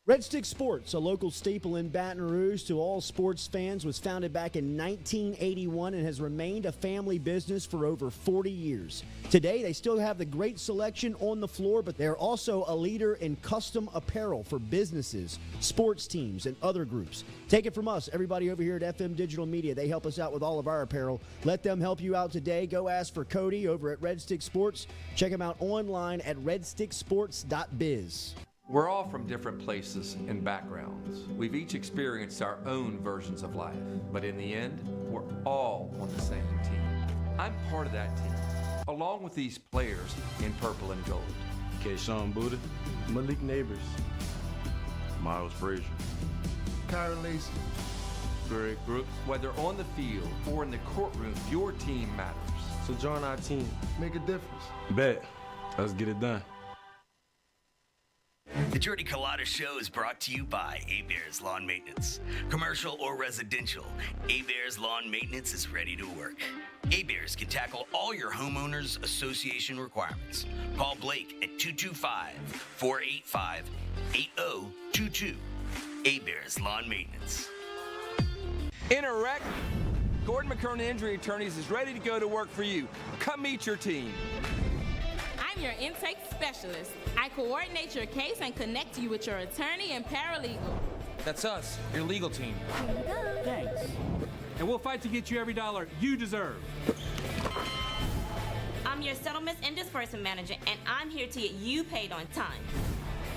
Red Stick Sports, a local staple in Baton Rouge to all sports fans, was founded back in 1981 and has remained a family business for over 40 years. Today, they still have the great selection on the floor, but they're also a leader in custom apparel for businesses, sports teams, and other groups. Take it from us, everybody over here at FM Digital Media. They help us out with all of our apparel. Let them help you out today. Go ask for Cody over at Red Stick Sports. Check him out online at redsticksports.biz. We're all from different places and backgrounds. We've each experienced our own versions of life, but in the end, we're all on the same team. I'm part of that team, along with these players in purple and gold. Kayshawn Buddha, Malik Neighbors, Miles Frazier, Kyron Lacey, Greg Brooks. Whether on the field or in the courtroom, your team matters. So join our team, make a difference. Bet. Let's get it done. The Jordy Culotta Show is brought to you by A-Bears Lawn Maintenance. Commercial or residential, A-Bears Lawn Maintenance is ready to work. A-Bears can tackle all your homeowners association requirements. Call Blake at 225-485-8022. A-Bears Lawn Maintenance. In a wreck, Gordon McKernan Injury Attorneys is ready to go to work for you. Come meet your team. I'm your intake specialist. I coordinate your case and connect you with your attorney and paralegal. That's us, your legal team. Thanks. And we'll fight to get you every dollar you deserve. I'm your settlements and disbursement manager, and I'm here to get you paid on time.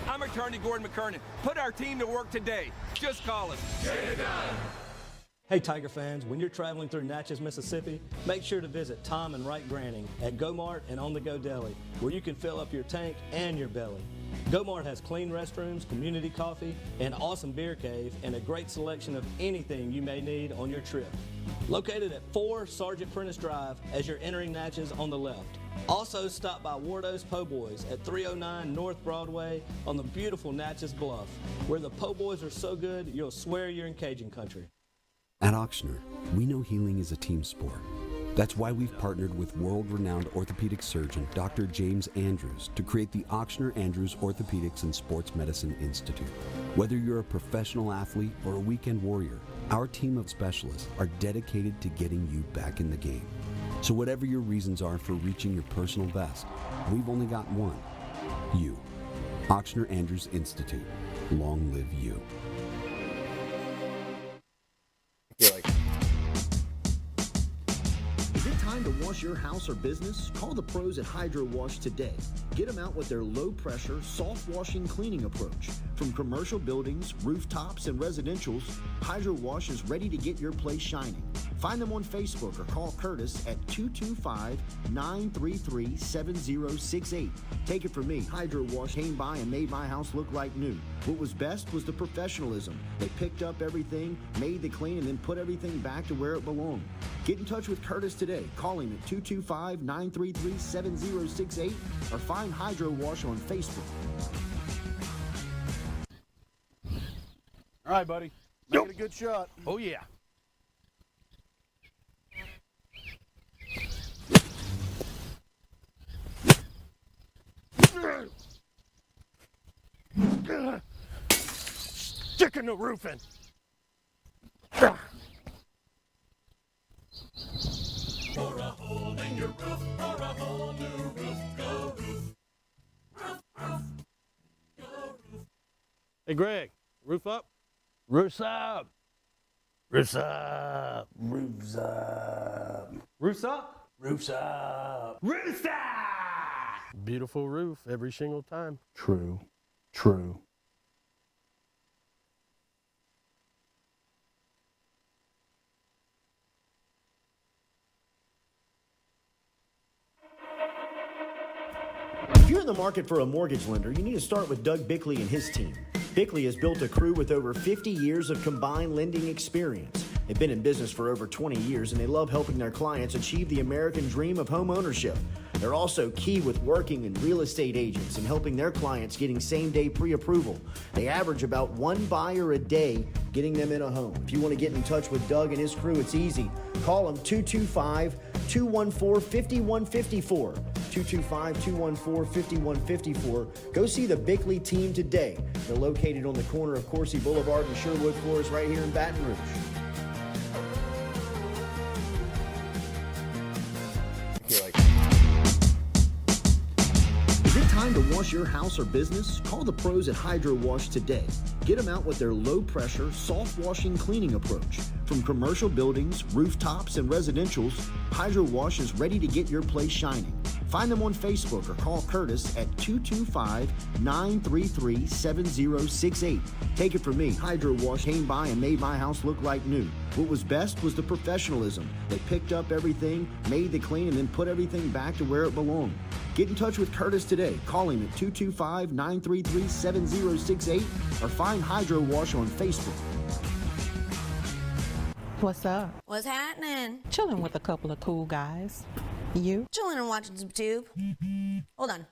I'm attorney Gordon McKernan. Put our team to work today. Just call us. Get it done. Hey Tiger fans, when you're traveling through Natchez, Mississippi, make sure to visit Tom and Wright Granning at Go Mart and On The Go Deli, where you can fill up your tank and your belly. Go Mart has clean restrooms, community coffee, an awesome beer cave, and a great selection of anything you may need on your trip. Located at 4 Sergeant Prentice Drive as you're entering Natchez on the left. Also stop by Wardo's Po' Boys at 309 North Broadway on the beautiful Natchez Bluff, where the Po' Boys are so good you'll swear you're in Cajun country. At Ochsner, we know healing is a team sport. That's why we've partnered with world-renowned orthopedic surgeon Dr. James Andrews to create the Ochsner Andrews Orthopedics and Sports Medicine Institute. Whether you're a professional athlete or a weekend warrior, our team of specialists are dedicated to getting you back in the game. So whatever your reasons are for reaching your personal best, we've only got one: you. Ochsner Andrews Institute. Long live you. Is it time to wash your house or business? Call the pros at Hydro Wash today. Get them out with their low-pressure, soft-washing cleaning approach. From commercial buildings, rooftops, and residentials, Hydro Wash is ready to get your place shining. Find them on Facebook or call Curtis at 225-933-7068. Take it from me, Hydro Wash came by and made my house look like new. What was best was the professionalism. They picked up everything, made the clean, and then put everything back to where it belonged. Get in touch with Curtis today. Call him at 225-933-7068 or find Hydro Wash on Facebook. All right, buddy. Make it a good shot. Oh, yeah. Sticking the roof in. For a hole in your roof, for a whole new roof, go roof. Roof, roof, go roof. Hey, Greg, roof up? Roof's up. Roof's up. Roof's up. Roof's up. Roof's up. Roof's up. Beautiful roof every single time. True. True. If you're in the market for a mortgage lender, you need to start with Doug Bickley and his team. Bickley has built a crew with over 50 years of combined lending experience. They've been in business for over 20 years, and they love helping their clients achieve the American dream of home ownership. They're also key with working in real estate agents and helping their clients getting same-day pre-approval. They average about one buyer a day getting them in a home. If you want to get in touch with Doug and his crew, it's easy. Call them 225-214-5154. 225-214-5154. Go see the Bickley team today. They're located on the corner of Coursey Boulevard and Sherwood Forest right here in Baton Rouge. Is it time to wash your house or business? Call the pros at Hydro Wash today. Get them out with their low-pressure, soft-washing cleaning approach. From commercial buildings, rooftops, and residentials, Hydro Wash is ready to get your place shining. Find them on Facebook or call Curtis at 225-933-7068. Take it from me, Hydro Wash came by and made my house look like new. What was best was the professionalism. They picked up everything, made the clean, and then put everything back to where it belonged. Get in touch with Curtis today. Call him at 225-933-7068 or find Hydro Wash on Facebook. What's up? What's happening? Chilling with a couple of cool guys. You? Chilling and watching some tube. Hold on.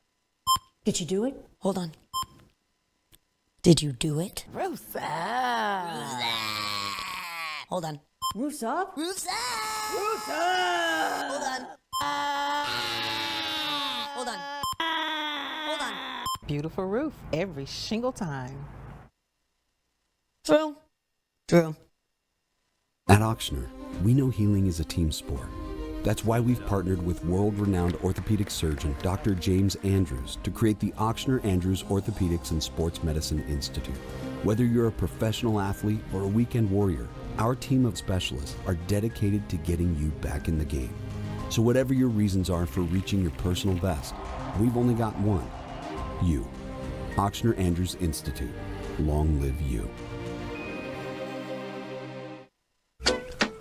Did you do it? Hold on. Did you do it? Roof's up. Hold on. Roof's up? Roof's up! Roof's up! Hold on. Hold on. Hold on. Beautiful roof every single time. True. True. At Ochsner, we know healing is a team sport. That's why we've partnered with world-renowned orthopedic surgeon Dr. James Andrews to create the Ochsner Andrews Orthopedics and Sports Medicine Institute. Whether you're a professional athlete or a weekend warrior, our team of specialists are dedicated to getting you back in the game. So whatever your reasons are for reaching your personal best, we've only got one. You. Ochsner Andrews Institute. Long live you.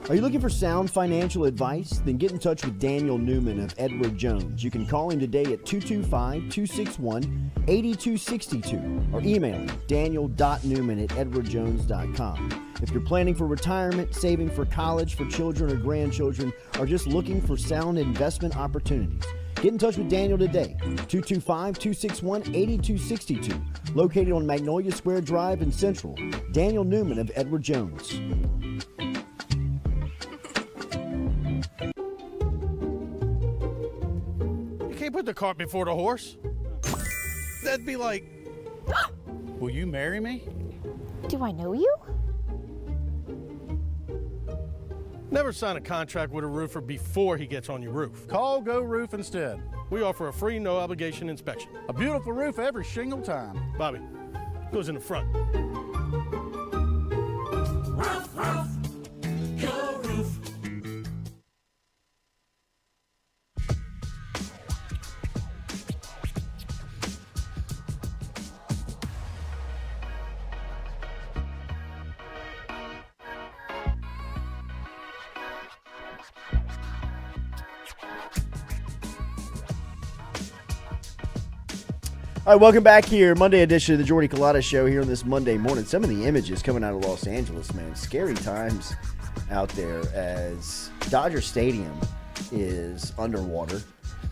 Are you looking for sound financial advice? Then get in touch with Daniel Newman of Edward Jones. You can call him today at 225-261-8262 or email him daniel.newman@edwardjones.com. If you're planning for retirement, saving for college, for children or grandchildren, or just looking for sound investment opportunities, get in touch with Daniel today, 225-261-8262, located on Magnolia Square Drive in Central. Daniel Newman of Edward Jones. You can't put the cart before the horse. That'd be like, will you marry me? Do I know you? Never sign a contract with a roofer before he gets on your roof. Call Go Roof instead. We offer a free, no-obligation inspection. A beautiful roof every single time. Bobby, goes in the front. Roof, roof, Go Roof. All right, welcome back here. Monday edition of the Jordy Culotta Show here on this Monday morning. Some of the images coming out of Los Angeles, man. Scary times out there as Dodger Stadium is underwater.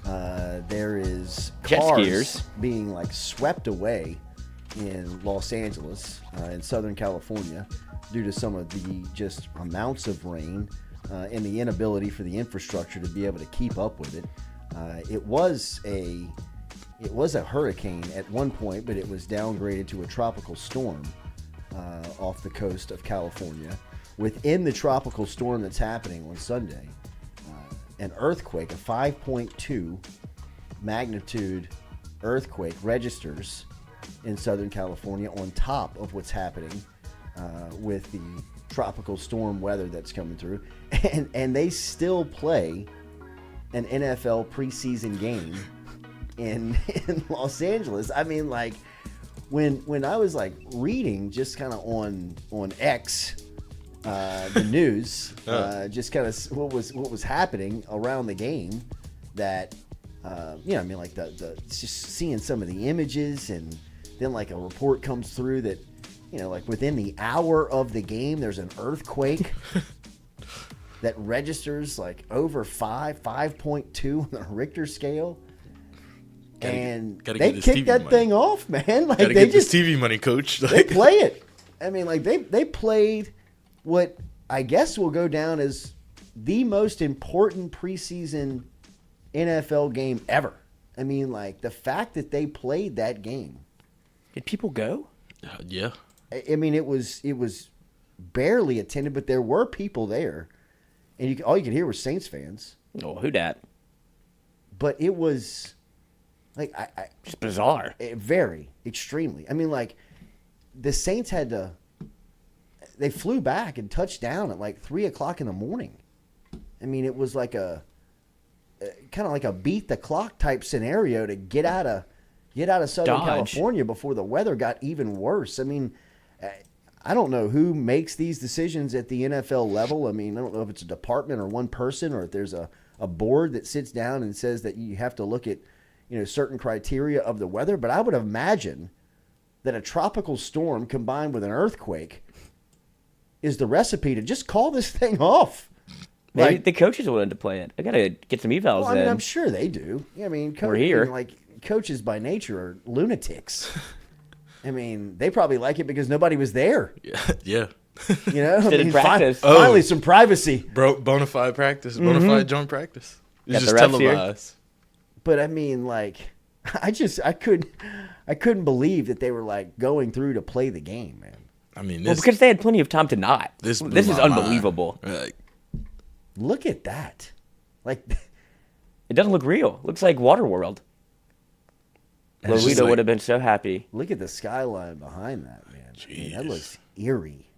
There is Jet cars skiers being like swept away in Los Angeles, in Southern California, due to some of the just amounts of rain and the inability for the infrastructure to be able to keep up with it. It was a hurricane at one point, but it was downgraded to a tropical storm off the coast of California. Within the tropical storm that's happening on Sunday, an earthquake, a 5.2 magnitude earthquake registers in Southern California on top of what's happening with the tropical storm weather that's coming through. And they still play an NFL preseason game in Los Angeles. I mean, like, when I was like reading just kind of on X, the news, just kind of what was happening around the game, that I mean, like the just seeing some of the images, and then like a report comes through that, like within the hour of the game, there's an earthquake that registers like over 5.2 on the Richter scale. And they kicked that thing off, man. Like, gotta they get just this TV money, coach. They play it. I mean, like they played what I guess will go down as the most important preseason NFL game ever. I mean, like the fact that they played that game. Did people go? Yeah. I mean, it was barely attended, but there were people there, and all you could hear were Saints fans. Oh, who dat? But it was. Like just bizarre. Very, extremely. I mean, like the Saints they flew back and touched down at like 3:00 in the morning. I mean, it was like kind of like a beat the clock type scenario to get out of Southern California before the weather got even worse. I mean, I don't know who makes these decisions at the NFL level. I mean, I don't know if it's a department or one person, or if there's a board that sits down and says that you have to look at certain criteria of the weather, but I would imagine that a tropical storm combined with an earthquake is the recipe to just call this thing off. Maybe the coaches wanted to play it. I gotta get some evals. Well, I mean, I'm sure they do. Yeah, I mean, we're here. Coaches by nature are lunatics. I mean, they probably like it because nobody was there. Yeah. Practice. Finally, some privacy. Bona fide practice. Bona fide joint practice. It's just televised. But I mean, like, I couldn't believe that they were like going through to play the game, man. I mean, because they had plenty of time to not. This is unbelievable. Look at that. Like, it doesn't look real. It looks like Waterworld. Lolita would have been so happy. Look at the skyline behind that, man. Man, that looks eerie.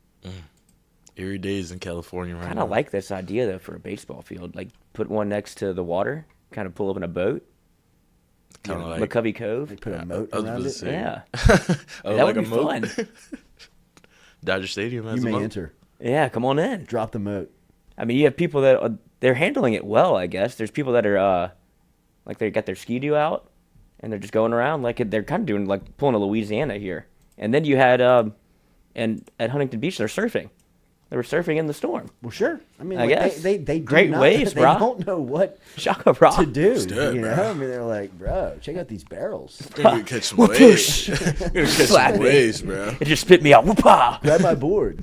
Eerie days in California right Kind now. of like this idea though for a baseball field. Like put one next to the water, kind of pull up in a boat. Kind of like McCovey Cove. They put a moat I was around gonna it. say. Yeah. Oh, That like would a be moat? fun. Dodger Stadium has You a may moat. enter. Yeah, come on in. Drop the moat. I mean, you have people that they're handling it well, I guess. There's people that are like they got their ski-doo out and they're just going around like they're kind of doing like pulling a Louisiana here. And then you had and at Huntington Beach they're surfing. They were surfing in the storm. Well, sure. I mean, I like, guess. they do Great not, waves, they bro. don't know what Shaka bro. to do. Stud, you know, bro. I mean, they're like, bro, check out these barrels. We're gonna catch some Whoop, waves. whoosh. We're gonna catch Slap some me. waves, bro. It just spit me out. Whoop-ah. Grab my board.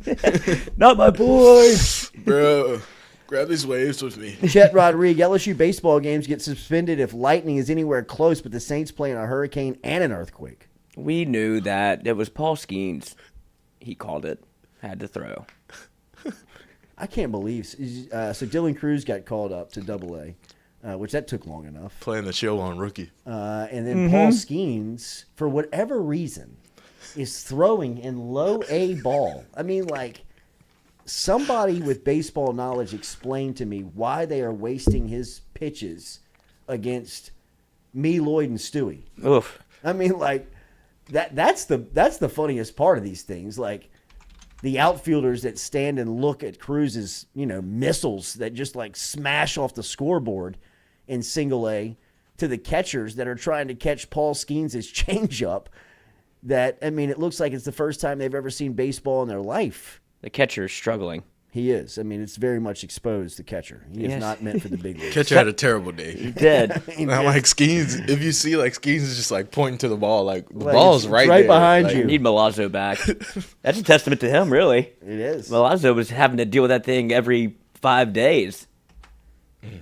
Not my boys. Bro, grab these waves with me. Chet Rodriguez, LSU baseball games get suspended if lightning is anywhere close, but the Saints play in a hurricane and an earthquake. We knew that. It was Paul Skeens. He called it. Had to throw. I can't believe. So Dylan Cruz got called up to Double-A, which that took long enough. Playing the show on rookie. And then Paul Skeens, for whatever reason, is throwing in low A ball. I mean, like, somebody with baseball knowledge explain to me why they are wasting his pitches against me, Lloyd, and Stewie. Oof. I mean, like, that's the funniest part of these things. Like, the outfielders that stand and look at Cruz's, missiles that just like smash off the scoreboard in single A, to the catchers that are trying to catch Paul Skeens' changeup. That, I mean, it looks like it's the first time they've ever seen baseball in their life. The catcher is struggling. He is. I mean, it's very much exposed, the catcher. He is Yes. not meant for the big leagues. Catcher had a terrible day. He did. I'm like, Skeens, if you see, like, Skeens is just, like, pointing to the ball. Like, the Like, ball's it's right right there. behind Like, you. We need Milazzo back. That's a testament to him, really. It is. Milazzo was having to deal with that thing every 5 days.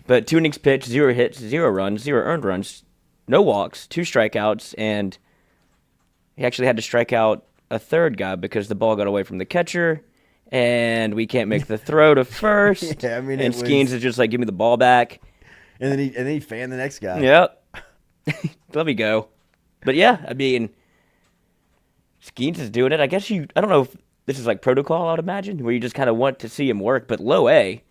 But 2 innings pitched, 0 hits, 0 runs, 0 earned runs, no walks, 2 strikeouts, and he actually had to strike out a third guy because the ball got away from the catcher, and we can't make the throw to first. Yeah, I mean, and it was- Skeens is just like, give me the ball back. And then he fanned the next guy. Yep. Let me go. But yeah, I mean, Skeens is doing it. I guess I don't know if this is like protocol, I would imagine, where you just kind of want to see him work. But low A, I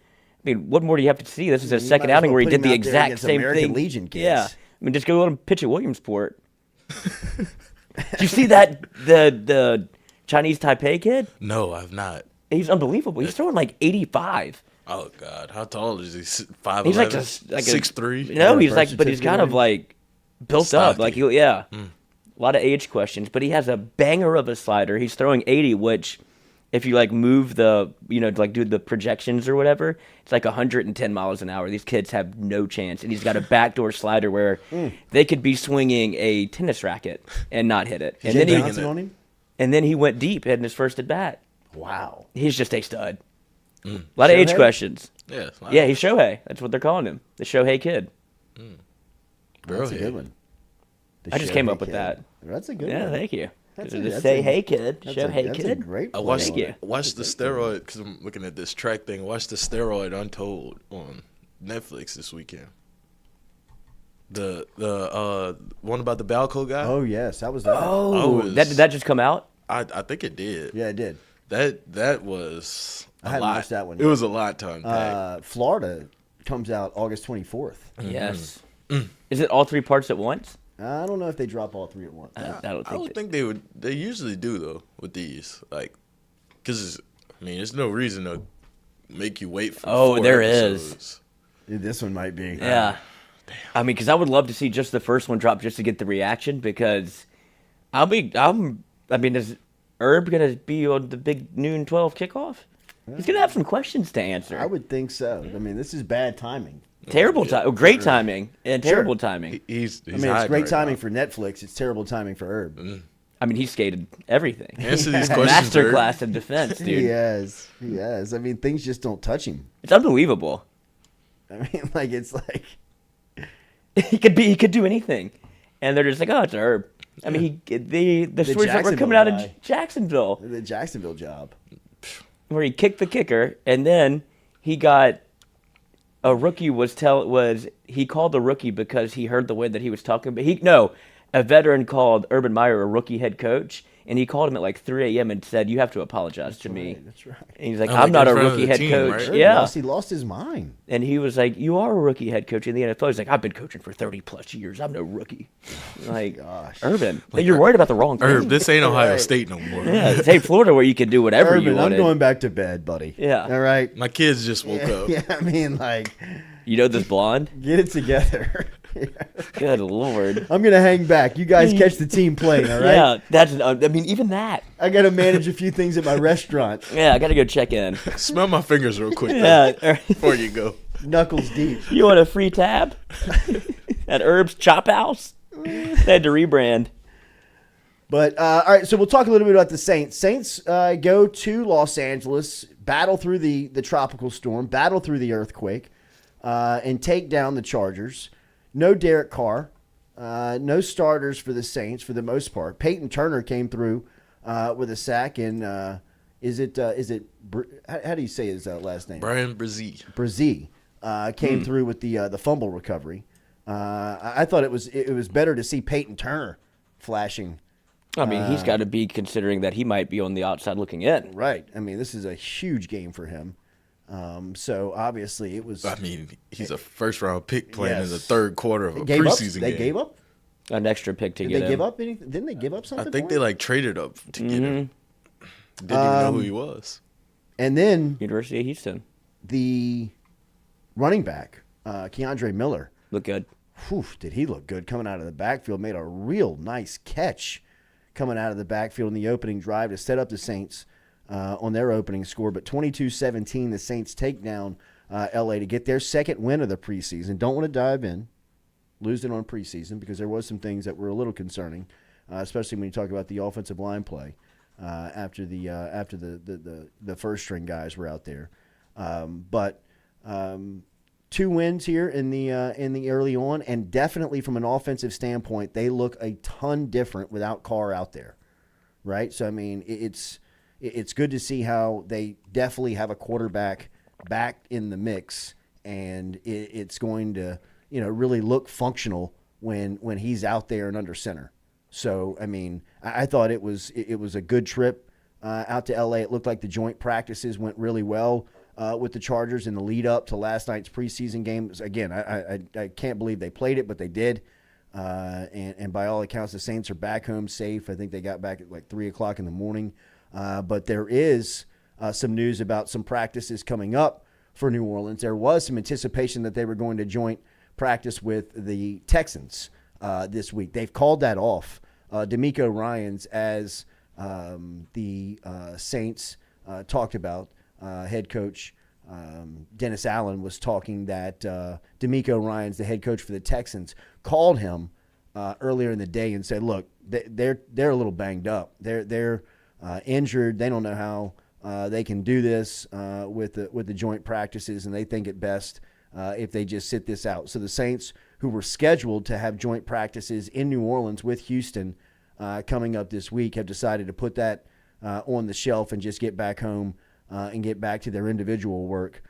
mean, what more do you have to see? This is his You second might as outing well where he put did him the out there exact against same American thing. Legion kids. Yeah. I mean, just go let him pitch at Williamsport. Did you see that, the Chinese Taipei kid? No, I've not. He's unbelievable. He's throwing like 85. Oh, God. How tall is he? 5'11"? He's like 6'3"? No, he's like, but he's kind of like built up. Like, yeah. Mm. A lot of age questions, but he has a banger of a slider. He's throwing 80, which if you like move the, like do the projections or whatever, it's like 110 miles an hour. These kids have no chance. And he's got a backdoor slider where they could be swinging a tennis racket and not hit it. And then he went deep in his first at bat. Wow. He's just a stud. A lot of age Shohei? questions. Yeah. Yeah, he's Shohei. That's what they're calling him. The Shohei kid. That's a good one. The I just came Shohei up with kid. that. That's a good Yeah, one. thank you. That's Just a- that's say, a- hey, kid. that's Show, a- hey, that's a kid. great I watched, Thank you. watched the steroid, because I'm looking at this track thing. Watched the steroid Untold on Netflix this weekend. The one about the Balco guy. Oh, yes. That was that. Did that just come out? I think it did. Yeah, it did. That was I a hadn't lot. watched that one It yet. was a lot to unpack. Florida comes out August 24th. Yes. Is it all 3 parts at once? I don't know if they drop all 3 at once. I don't I would think they would. They usually do though with these, like, because there's no reason to make you wait for. Oh, 4 there episodes. is. This one might be. Yeah. I mean, because I would love to see just the first one drop just to get the reaction. Because is Herb gonna be on the big noon 12 kickoff? He's gonna have some questions to answer. I would think so. I mean, this is bad timing. Terrible time. Great timing and terrible timing. He's I mean, it's great timing for Netflix. It's terrible timing for Herb. I mean, he skated everything. Answer these questions, Herb. Masterclass in defense, dude. He has. He has. I mean, things just don't touch him. It's unbelievable. I mean, like, it's like he could do anything, and they're just like, oh, it's Herb. I mean, the stories that were coming out of Jacksonville, the Jacksonville job, where he kicked the kicker, and then he got a rookie he called the rookie because he heard the way that he was talking, but a veteran called Urban Meyer a rookie head coach, and he called him at like 3 a.m. and said, "You have to apologize to me." That's right. And he's like, Oh, "I'm like not in a front of rookie the head team, coach." right? Yeah, He lost his mind. and he was like, "You are a rookie head coach in the NFL." He's like, "I've been coaching for 30 plus years. I'm no rookie." Like, Urban, you're worried about the wrong thing. Herb, this ain't Ohio Right. State no more. Yeah, it's Florida where you can do whatever you Urban, want. I'm going back to bed, buddy. Yeah. All right. My kids just woke up. Yeah, I mean, like, You know this blonde? get it together. Good Lord. I'm gonna hang back. You guys catch the team playing, all right? Yeah, that's. I mean, even that. I gotta manage a few things at my restaurant. Yeah, I gotta go check in. Smell my fingers real quick. Yeah. Before you go. Knuckles deep. You want a free tab at Herb's Chop House? They had to rebrand. But all right, so we'll talk a little bit about the Saints. Saints go to Los Angeles, battle through the tropical storm, battle through the earthquake, and take down the Chargers. No Derek Carr, no starters for the Saints for the most part. Peyton Turner came through with a sack, and how do you say his last name? Brian Brzee. Brzee came through with the fumble recovery. I thought it was better to see Peyton Turner flashing. I mean, he's got to be considering that he might be on the outside looking in. Right. I mean, this is a huge game for him. So obviously it was. I mean, he's a first-round pick playing in the Yes. third quarter of a They gave up? preseason They game. gave up? An extra pick to Did get they him. give up anything? Didn't they give up something? I think for they him? traded up to get him. Didn't even know who he was. And then University of Houston. the running back, Keandre Miller. Look good. Whew, did he look good coming out of the backfield? Made a real nice catch coming out of the backfield in the opening drive to set up the Saints on their opening score. But 22-17, the Saints take down L.A. to get their second win of the preseason. Don't want to dive in, lose it on preseason, because there was some things that were a little concerning, especially when you talk about the offensive line play after the first string guys were out there. But 2 wins here in the early on, and definitely from an offensive standpoint, they look a ton different without Carr out there, right? So I mean, it's good to see how they definitely have a quarterback back in the mix, and it's going to really look functional when he's out there and under center. So I mean, I thought it was a good trip out to LA. It looked like the joint practices went really well with the Chargers in the lead up to last night's preseason game. Again, I can't believe they played it, but they did. And by all accounts, the Saints are back home safe. I think they got back at like 3 o'clock in the morning. But there is some news about some practices coming up for New Orleans. There was some anticipation that they were going to joint practice with the Texans this week. They've called that off. D'Amico Ryans, as the Saints talked about, head coach Dennis Allen was talking that D'Amico Ryans, the head coach for the Texans, called him earlier in the day and said, "Look, they're a little banged up. They're injured. They don't know how they can do this with the joint practices, and they think it best if they just sit this out." So the Saints, who were scheduled to have joint practices in New Orleans with Houston coming up this week, have decided to put that on the shelf and just get back home and get back to their individual work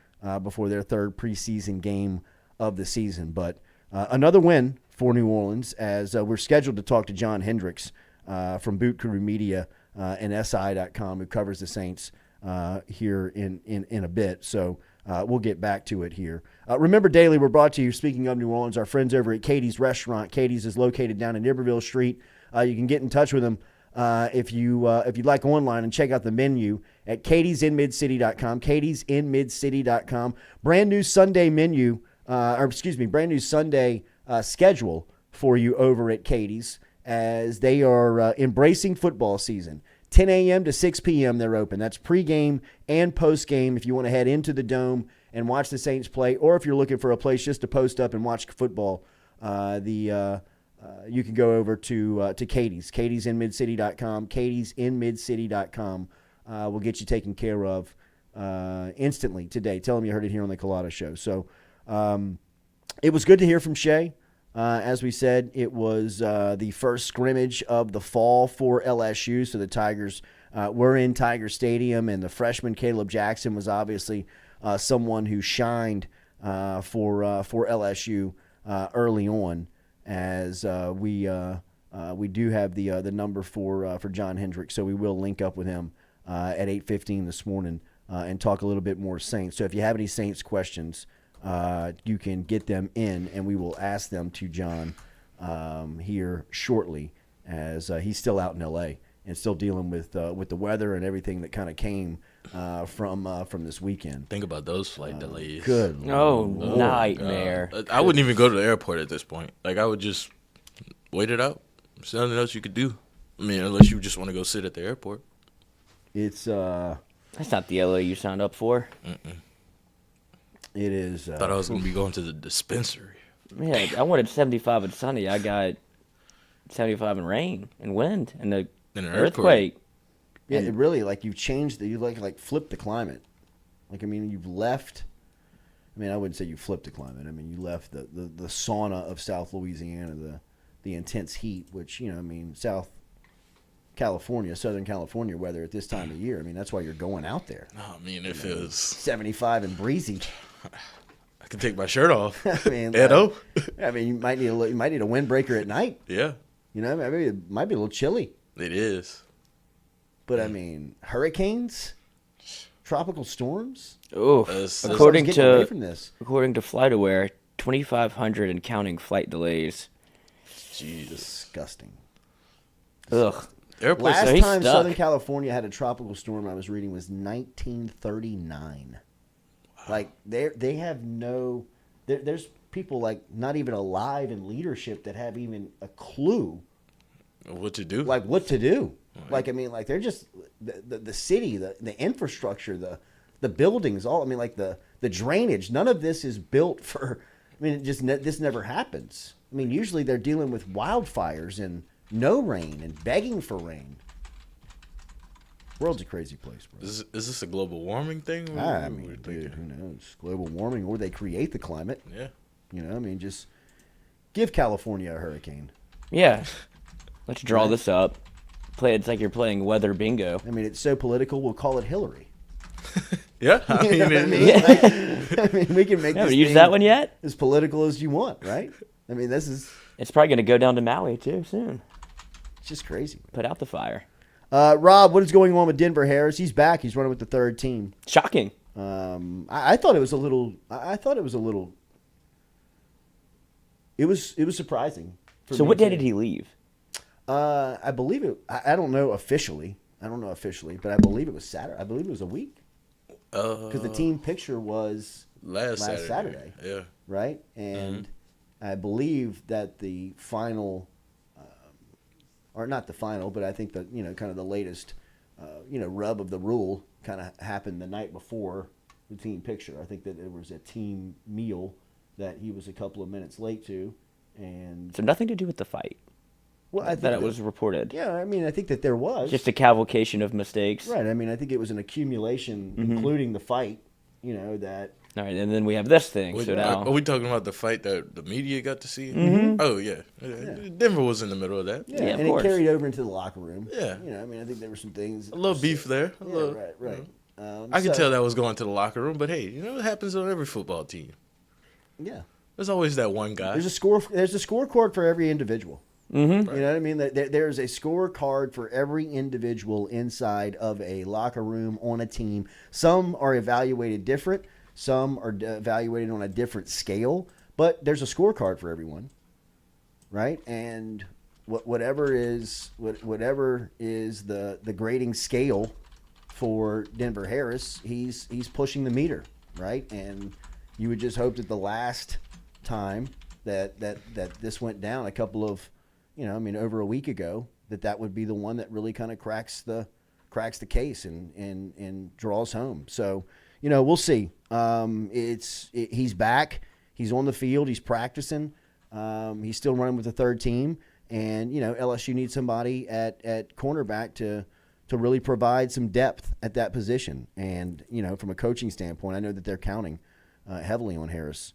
before their third preseason game of the season. But another win for New Orleans, as we're scheduled to talk to John Hendricks from Boot Crew Media and SI.com, who covers the Saints here in a bit. So we'll get back to it here. Remember, Daily, we're brought to you, speaking of New Orleans, our friends over at Katie's Restaurant. Katie's is located down in Iberville Street. You can get in touch with them if you'd like online and check out the menu at katiesinmidcity.com, katiesinmidcity.com. Brand new Sunday menu, brand new Sunday schedule for you over at Katie's, as they are embracing football season. 10 a.m. to 6 p.m. they're open. That's pregame and postgame if you want to head into the Dome and watch the Saints play, or if you're looking for a place just to post up and watch football, you can go over to Katie's, katiesinmidcity.com, katiesinmidcity.com. We'll get you taken care of instantly today. Tell them you heard it here on the Culotta Show. So it was good to hear from Shea. As we said, it was the first scrimmage of the fall for LSU, so the Tigers were in Tiger Stadium, and the freshman Caleb Jackson was obviously someone who shined for LSU early on, as we we do have the number for John Hendricks, so we will link up with him at 8:15 this morning and talk a little bit more Saints. So if you have any Saints questions, you can get them in, and we will ask them to John here shortly, as he's still out in L.A. and still dealing with the weather and everything that kind of came from this weekend. Think about those flight delays. Good. Nightmare. I wouldn't even go to the airport at this point. Like, I would just wait it out. There's nothing else you could do. I mean, unless you just want to go sit at the airport. It's that's not the LA you signed up for. It is. Thought I was going to be going to the dispensary. Yeah, I wanted 75 and sunny. I got 75 and rain and wind and an earthquake. Yeah, it really, like, you've changed you like flipped the climate. Like, I mean, you've left. I mean, I wouldn't say you flipped the climate. I mean, you left the sauna of South Louisiana, the intense heat, which, you know, I mean, Southern California weather at this time of year. I mean, that's why you're going out there. I mean, if it was 75 and breezy, I could take my shirt off. I mean, Edo. I mean, you might need a windbreaker at night. Yeah. You know, maybe it might be a little chilly. It is. But I mean, hurricanes, tropical storms. Oh, according to FlightAware, 2,500 and counting flight delays. Jeez, disgusting. Ugh. Last time Southern California had a tropical storm, I was reading, was 1939. Like, they have no. There's people, like, not even alive in leadership that have even a clue what to do. Like, what to do. Like, I mean, like, they're just the city, the infrastructure, the buildings, all. I mean, like, the drainage. None of this is built for. I mean, this never happens. I mean, usually they're dealing with wildfires and no rain and begging for rain. World's a crazy place, bro. Is this a global warming thing? I mean, dude, who knows? Global warming, or they create the climate. Yeah. You know, I mean, just give California a hurricane. Yeah. Let's draw this up. It's like you're playing weather bingo. I mean, it's so political, we'll call it Hillary. Yeah. I mean, you know what I mean? Like, I mean, we can make this use that one yet? As political as you want, right? I mean, this is... It's probably going to go down to Maui, too, soon. It's just crazy. Put out the fire. Rob, what is going on with Denver Harris? He's back. He's running with the third team. Shocking. I thought it was a little... It was surprising. So what day did he leave? I believe it... I don't know officially. But I believe it was Saturday. I believe it was a week. Because the team picture was last Saturday. Yeah. Right? And I believe that the final... or not the final, but I think that, you know, kind of the latest, rub of the rule kind of happened the night before the team picture. I think that there was a team meal that he was a couple of minutes late to, and so nothing to do with the fight. Well, I think that it was reported. Yeah, I mean, I think that there was just a cavalcation of mistakes. Right. I mean, I think it was an accumulation, including the fight. You know that. All right, and then we have this thing. Wait, so now, are we talking about the fight that the media got to see? Mm-hmm. Oh yeah. Denver was in the middle of that. Yeah, and it carried over into the locker room. Yeah. You know, I mean, I think there were some things. A little beef there. Right. I could tell that was going to the locker room, but hey, you know what happens on every football team? Yeah. There's always that one guy. There's a scorecard for every individual. Mm-hmm. You know what I mean? There's a scorecard for every individual inside of a locker room on a team. Some are evaluated different. Some are evaluated on a different scale. But there's a scorecard for everyone, right? And whatever is the grading scale for Denver Harris, he's pushing the meter, right? And you would just hope that the last time that this went down, a couple of, over a week ago, that would be the one that really kind of cracks the case and draws home. So, we'll see. He's back. He's on the field. He's practicing. He's still running with the third team. And, LSU needs somebody at cornerback to really provide some depth at that position. And, from a coaching standpoint, I know that they're counting heavily on Harris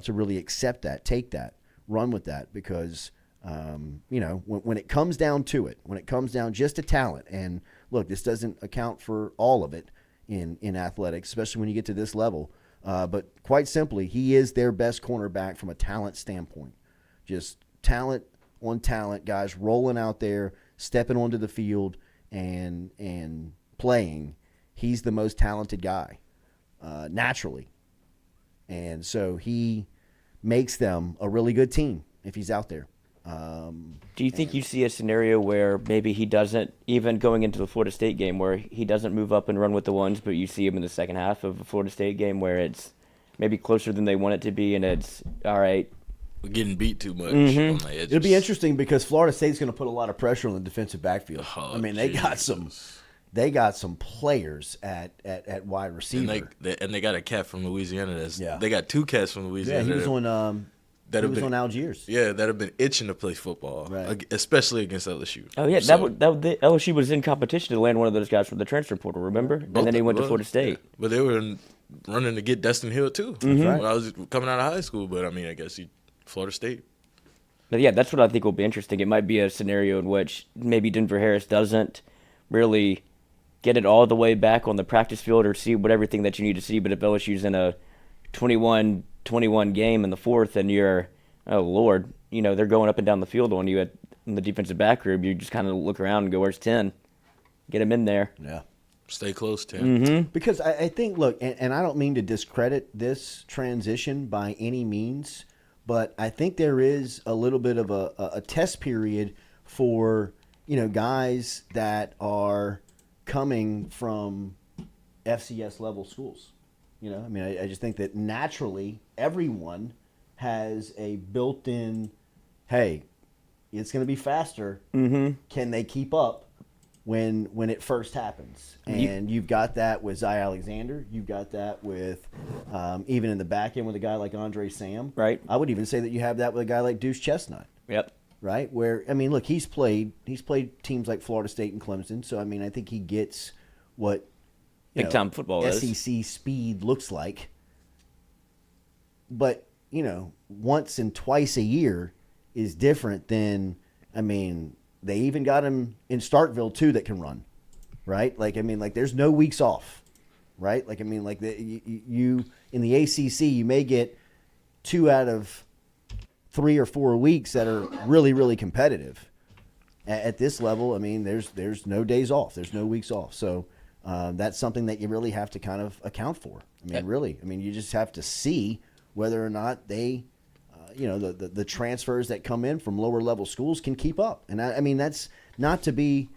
to really accept that, take that, run with that, because when it comes down to it, when it comes down just to talent, and look, this doesn't account for all of it in athletics, especially when you get to this level, but quite simply, he is their best cornerback from a talent standpoint. Just talent on talent, guys rolling out there, stepping onto the field and playing, he's the most talented guy naturally. And so he makes them a really good team if he's out there. Do you think you see a scenario where maybe he doesn't, even going into the Florida State game, where he doesn't move up and run with the ones, but you see him in the second half of the Florida State game where it's maybe closer than they want it to be, and it's, all right, we're getting beat too much Mm-hmm. on the edges. It'll be interesting because Florida State's going to put a lot of pressure on the defensive backfield. I mean, they got some players at wide receiver. And they got a cat from Louisiana. They got 2 cats from Louisiana. Yeah, he was on Algiers. Yeah, that have been itching to play football, especially against LSU. Oh yeah, the LSU was in competition to land one of those guys from the transfer portal. Remember? And then he went to Florida State. Yeah. But they were running to get Destin Hill too. Mm-hmm. When I was coming out of high school. But I mean, I guess Florida State. But yeah, that's what I think will be interesting. It might be a scenario in which maybe Denver Harris doesn't really get it all the way back on the practice field or see everything that you need to see. But if LSU's in a 21 game in the fourth and you're, oh Lord, they're going up and down the field on you in the defensive back group, you just kind of look around and go, where's 10? Get him in there. Yeah. Stay close, 10. Mm-hmm. Because I think, look, and I don't mean to discredit this transition by any means, but I think there is a little bit of a test period for, guys that are coming from FCS level schools. I just think that naturally everyone has a built-in, hey, it's going to be faster. Mm-hmm. Can they keep up when it first happens? And you've got that with Zy Alexander. You've got that with even in the back end with a guy like Andre Sam. Right. I would even say that you have that with a guy like Deuce Chestnut. Yep. Right. Where look, he's played teams like Florida State and Clemson. So I think he gets what big time football SEC speed looks like. But once and twice a year is different than they even got him in Starkville too that can run, right? There's no weeks off, right? You in the ACC you may get 2 out of 3 or 4 weeks that are really, really competitive. At this level, there's no days off, there's no weeks off, so that's something that you really have to kind of account for. You just have to see whether or not they. The transfers that come in from lower level schools can keep up. And that's not to be,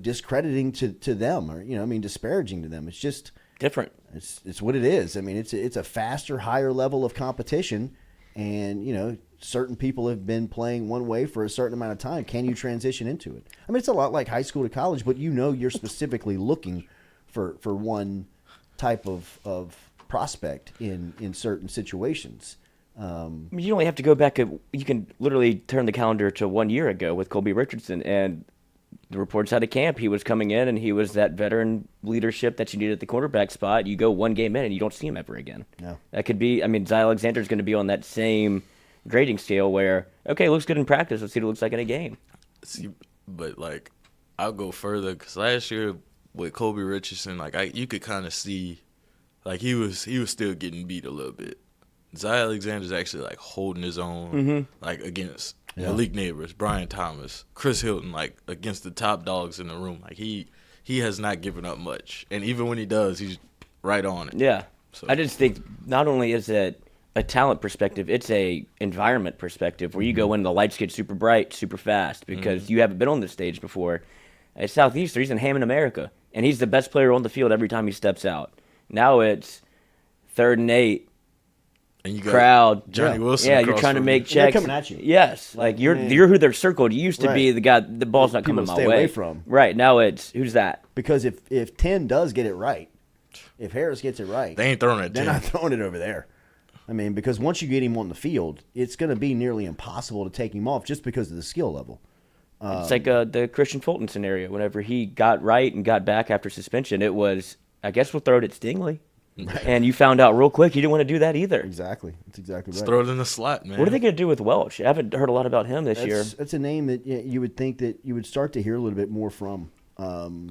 discrediting to them or, disparaging to them. It's just different. It's what it is. It's a faster, higher level of competition. And, certain people have been playing one way for a certain amount of time. Can you transition into it? It's a lot like high school to college, but you're specifically looking for one type of prospect in certain situations. You only have to go back. You can literally turn the calendar to 1 year ago with Colby Richardson, and the reports out of camp, he was coming in and he was that veteran leadership that you need at the quarterback spot. You go 1 game in and you don't see him ever again. No. That could be, Zy Alexander's going to be on that same grading scale where, okay, looks good in practice. Let's see what it looks like in a game. See, but I'll go further because last year with Colby Richardson, you could kind of see, he was still getting beat a little bit. Zy Alexander's actually holding his own, against Malik Neighbors, Brian Thomas, Chris Hilton, against the top dogs in the room. He has not given up much, and even when he does, he's right on it. Yeah, so. I just think not only is it a talent perspective, it's a environment perspective where you go in, the lights get super bright, super fast because you haven't been on this stage before. At Southeastern, he's in Hammond, America, and he's the best player on the field every time he steps out. Now it's 3rd and 8. And you got crowd, Johnny Wilson. Yeah, you're trying to make checks. They're coming at you. Yes, you're who they're circled. You used to be the guy. The ball's not coming my way. Away from. Right now, it's who's that? Because if 10 does get it right, if Harris gets it right, they ain't throwing it. They're not throwing it over there. Because once you get him on the field, it's going to be nearly impossible to take him off just because of the skill level. It's like the Christian Fulton scenario. Whenever he got right and got back after suspension, it was, I guess we'll throw it at Stingley. Right. And you found out real quick you didn't want to do that either. Exactly. That's exactly right. Just throw it in the slot, man. What are they going to do with Welch? I haven't heard a lot about him this year. That's a name that you would think that you would start to hear a little bit more from.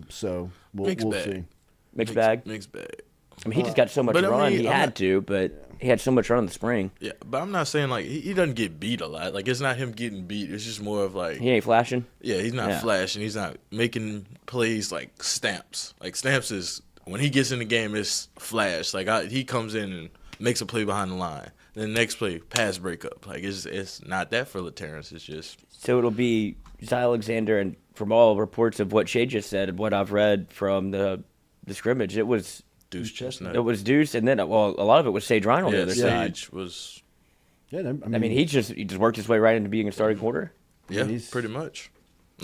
So we'll see. Mixed bag. Mixed bag. I mean, he just got so much But I run. mean, He had to, but he had so much run in the spring. Yeah, but I'm not saying like he doesn't get beat a lot. Like it's not him getting beat. It's just more of like He ain't flashing. Yeah, he's not flashing. He's not making plays like Stamps. Like Stamps is when he gets in the game, it's flash. Like he comes in and makes a play behind the line. Then the next play, pass breakup. Like it's not that for Terrence. It's just So it'll be Zy Alexander, and from all reports of what Shea just said and what I've read from the scrimmage, it was Deuce Chestnut. It was Deuce, and then a lot of it was Sage Ryan on the other side. Was I mean, he just worked his way right into being a starting quarter. Yeah, pretty much.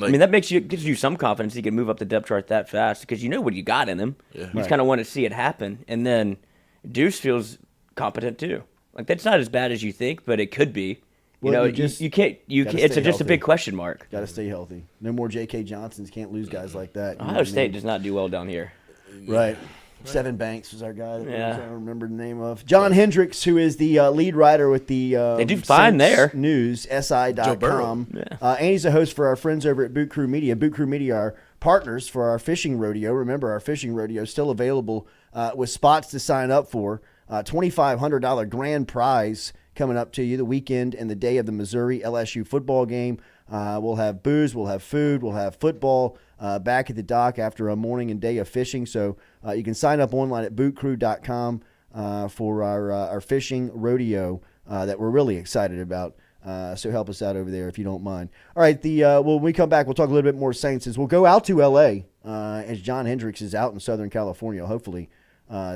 I mean, that gives you some confidence he can move up the depth chart that fast because you know what you got in him. Yeah. You just kind of want to see it happen, and then Deuce feels competent too. Like that's not as bad as you think, but it could be. Well, you can't. It's just a big question mark. Got to stay healthy. No more J.K. Johnsons. Can't lose guys like that. Ohio State does not do well down here. Right. Seven Banks was our guy that I don't remember the name of. John Hendricks, who is the lead writer with the they do fine there. News, SI.com. And he's a host for our friends over at Boot Crew Media. Boot Crew Media are partners for our fishing rodeo. Remember, our fishing rodeo is still available with spots to sign up for. $2,500 grand prize coming up to you the weekend and the day of the Missouri LSU football game. We'll have booze, we'll have food, we'll have football back at the dock after a morning and day of fishing. So you can sign up online at bootcrew.com for our fishing rodeo that we're really excited about. So help us out over there if you don't mind. All right, when we come back, we'll talk a little bit more Saints as we'll go out to L.A. As John Hendricks is out in Southern California, hopefully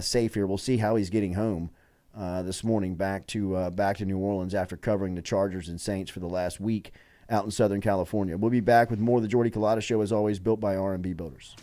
safe here. We'll see how he's getting home this morning back to New Orleans after covering the Chargers and Saints for the last week out in Southern California. We'll be back with more of the Jordy Culotta Show, as always, built by R&B Builders.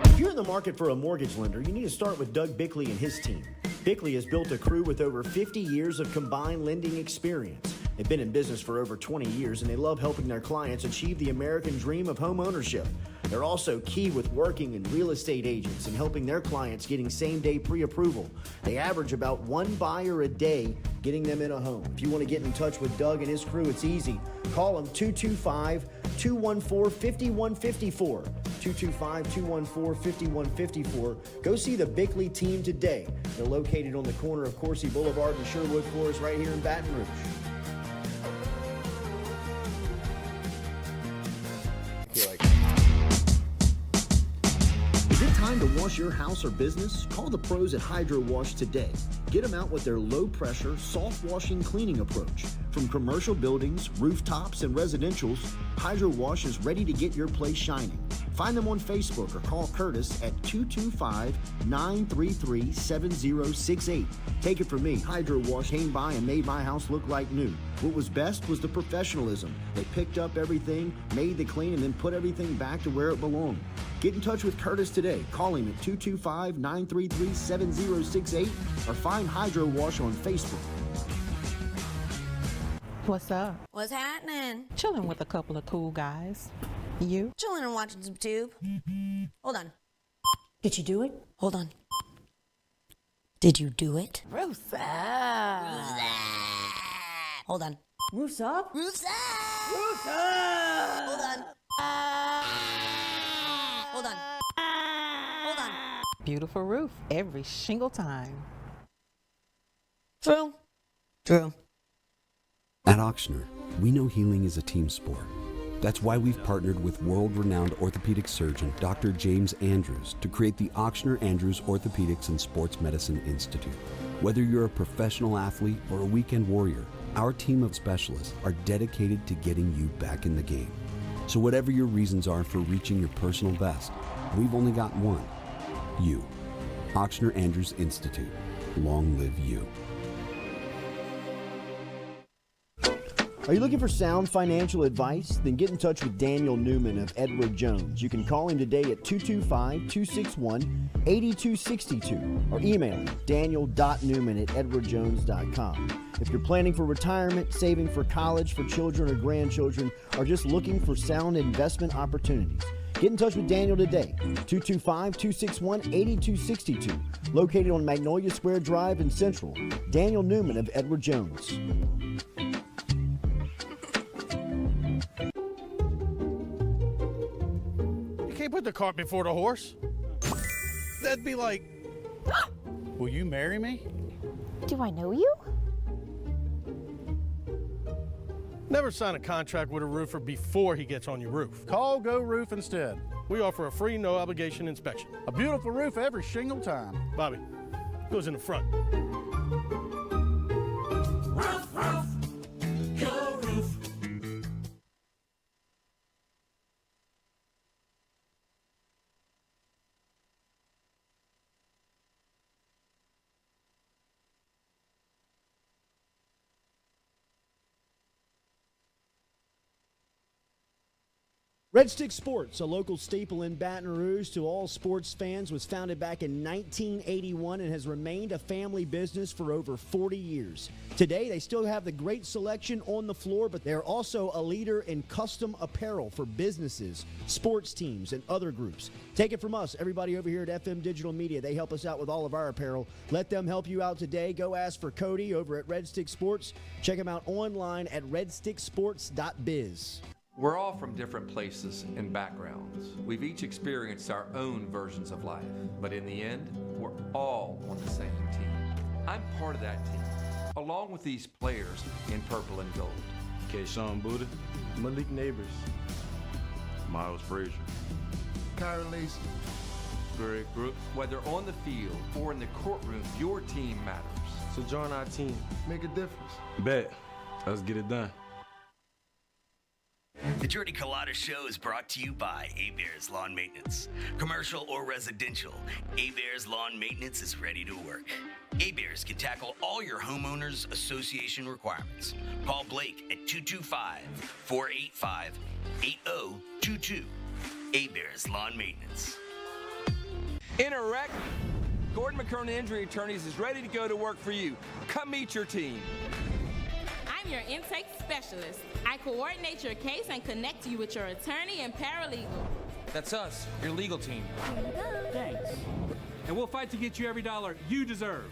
If you're in the market for a mortgage lender, you need to start with Doug Bickley and his team. Bickley has built a crew with over 50 years of combined lending experience. They've been in business for over 20 years, and they love helping their clients achieve the American dream of home ownership. They're also key with working in real estate agents and helping their clients getting same-day pre-approval. They average about one buyer a day getting them in a home. If you want to get in touch with Doug and his crew, it's easy. Call them 225-214-5154. 225-214-5154. Go see the Bickley team today. They're located on the corner of Coursey Boulevard and Sherwood Forest right here in Baton Rouge. Is it time to wash your house or business? Call the pros at Hydro Wash today. Get them out with their low-pressure, soft-washing cleaning approach. From commercial buildings, rooftops, and residentials, Hydro Wash is ready to get your place shining. Find them on Facebook or call Curtis at 225-933-7068. Take it from me, Hydro Wash came by and made my house look like new. What was best was the professionalism. They picked up everything, made the clean, and then put everything back to where it belonged. Get in touch with Curtis today. Call him at 225-933-7068 or find Hydro Wash on Facebook. What's up? What's happening? Chilling with a couple of cool guys. You? Chilling and watching some tube. Hold on. Did you do it? Hold on. Did you do it? Roof's up. Hold on. Roof's up. Roof's up. Roof's up. Hold on. Hold on. Hold on. Beautiful roof every single time. True. True. At Auctioner, we know healing is a team sport. That's why we've partnered with world-renowned orthopedic surgeon Dr. James Andrews to create the Auctioner Andrews Orthopedics and Sports Medicine Institute. Whether you're a professional athlete or a weekend warrior, our team of specialists are dedicated to getting you back in the game. So whatever your reasons are for reaching your personal best, we've only got one: you. Auctioner Andrews Institute. Long live you. Are you looking for sound financial advice? Then get in touch with Daniel Newman of Edward Jones. You can call him today at 225-261-8262 or email him daniel.newman@edwardjones.com. If you're planning for retirement, saving for college for children or grandchildren, or just looking for sound investment opportunities, Get in touch with Daniel today, 225-261-8262. Located on Magnolia Square Drive in Central, Daniel Newman of Edward Jones. You can't put the cart before the horse. That'd be like, will you marry me? Do I know you? Never sign a contract with a roofer before he gets on your roof. Call Go Roof instead. We offer a free, no-obligation inspection. A beautiful roof every single time. Bobby, goes in the front. Roof, roof, Go Roof. Red Stick Sports, a local staple in Baton Rouge to all sports fans, was founded back in 1981 and has remained a family business for over 40 years. Today, they still have the great selection on the floor, but they're also a leader in custom apparel for businesses, sports teams, and other groups. Take it from us, everybody over here at FM Digital Media. They help us out with all of our apparel. Let them help you out today. Go ask for Cody over at Red Stick Sports. Check him out online at redsticksports.biz. We're all from different places and backgrounds. We've each experienced our own versions of life, but in the end, we're all on the same team. I'm part of that team, along with these players in purple and gold. Kayshawn Buddha, Malik Neighbors, Miles Frazier, Kyron Lacy, Greg Brooks. Whether on the field or in the courtroom, your team matters. So join our team. Make a difference. Bet. Let's get it done. The Jordy Culotta Show is brought to you by A-Bears Lawn Maintenance. Commercial or residential, A-Bears Lawn Maintenance is ready to work. A-Bears can tackle all your homeowners association requirements. Call Blake at 225-485-8022. A-Bears Lawn Maintenance. In a wreck, Gordon McKernan Injury Attorneys is ready to go to work for you. Come meet your team. I'm your intake specialist. I coordinate your case and connect you with your attorney and paralegal. That's us, your legal team. Thanks. And we'll fight to get you every dollar you deserve.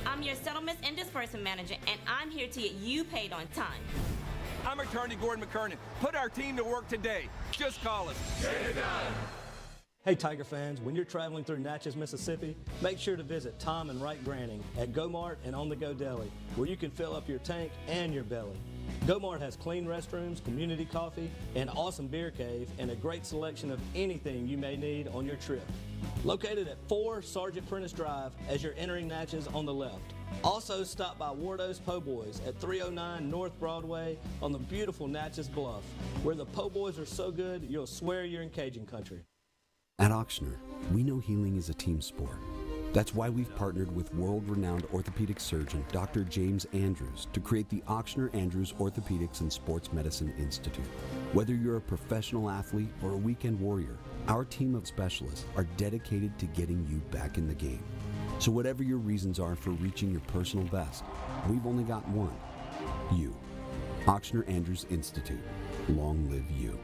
I'm your settlements and disbursement manager, and I'm here to get you paid on time. I'm attorney Gordon McKernan. Put our team to work today. Just call us. Get it done. Hey Tiger fans, when you're traveling through Natchez, Mississippi, make sure to visit Tom and Wright Granning at Go-Mart and On the Go Deli, where you can fill up your tank and your belly. Go-Mart has clean restrooms, community coffee, an awesome beer cave, and a great selection of anything you may need on your trip. Located at 4 Sergeant Prentice Drive as you're entering Natchez on the left. Also stop by Wardo's Po' Boys at 309 North Broadway on the beautiful Natchez Bluff, where the Po' Boys are so good you'll swear you're in Cajun country. At Auctioner, we know healing is a team sport. That's why we've partnered with world-renowned orthopedic surgeon Dr. James Andrews to create the Auctioner Andrews Orthopedics and Sports Medicine Institute. Whether you're a professional athlete or a weekend warrior, our team of specialists are dedicated to getting you back in the game. So whatever your reasons are for reaching your personal best, we've only got one: you. Auctioner Andrews Institute. Long live you.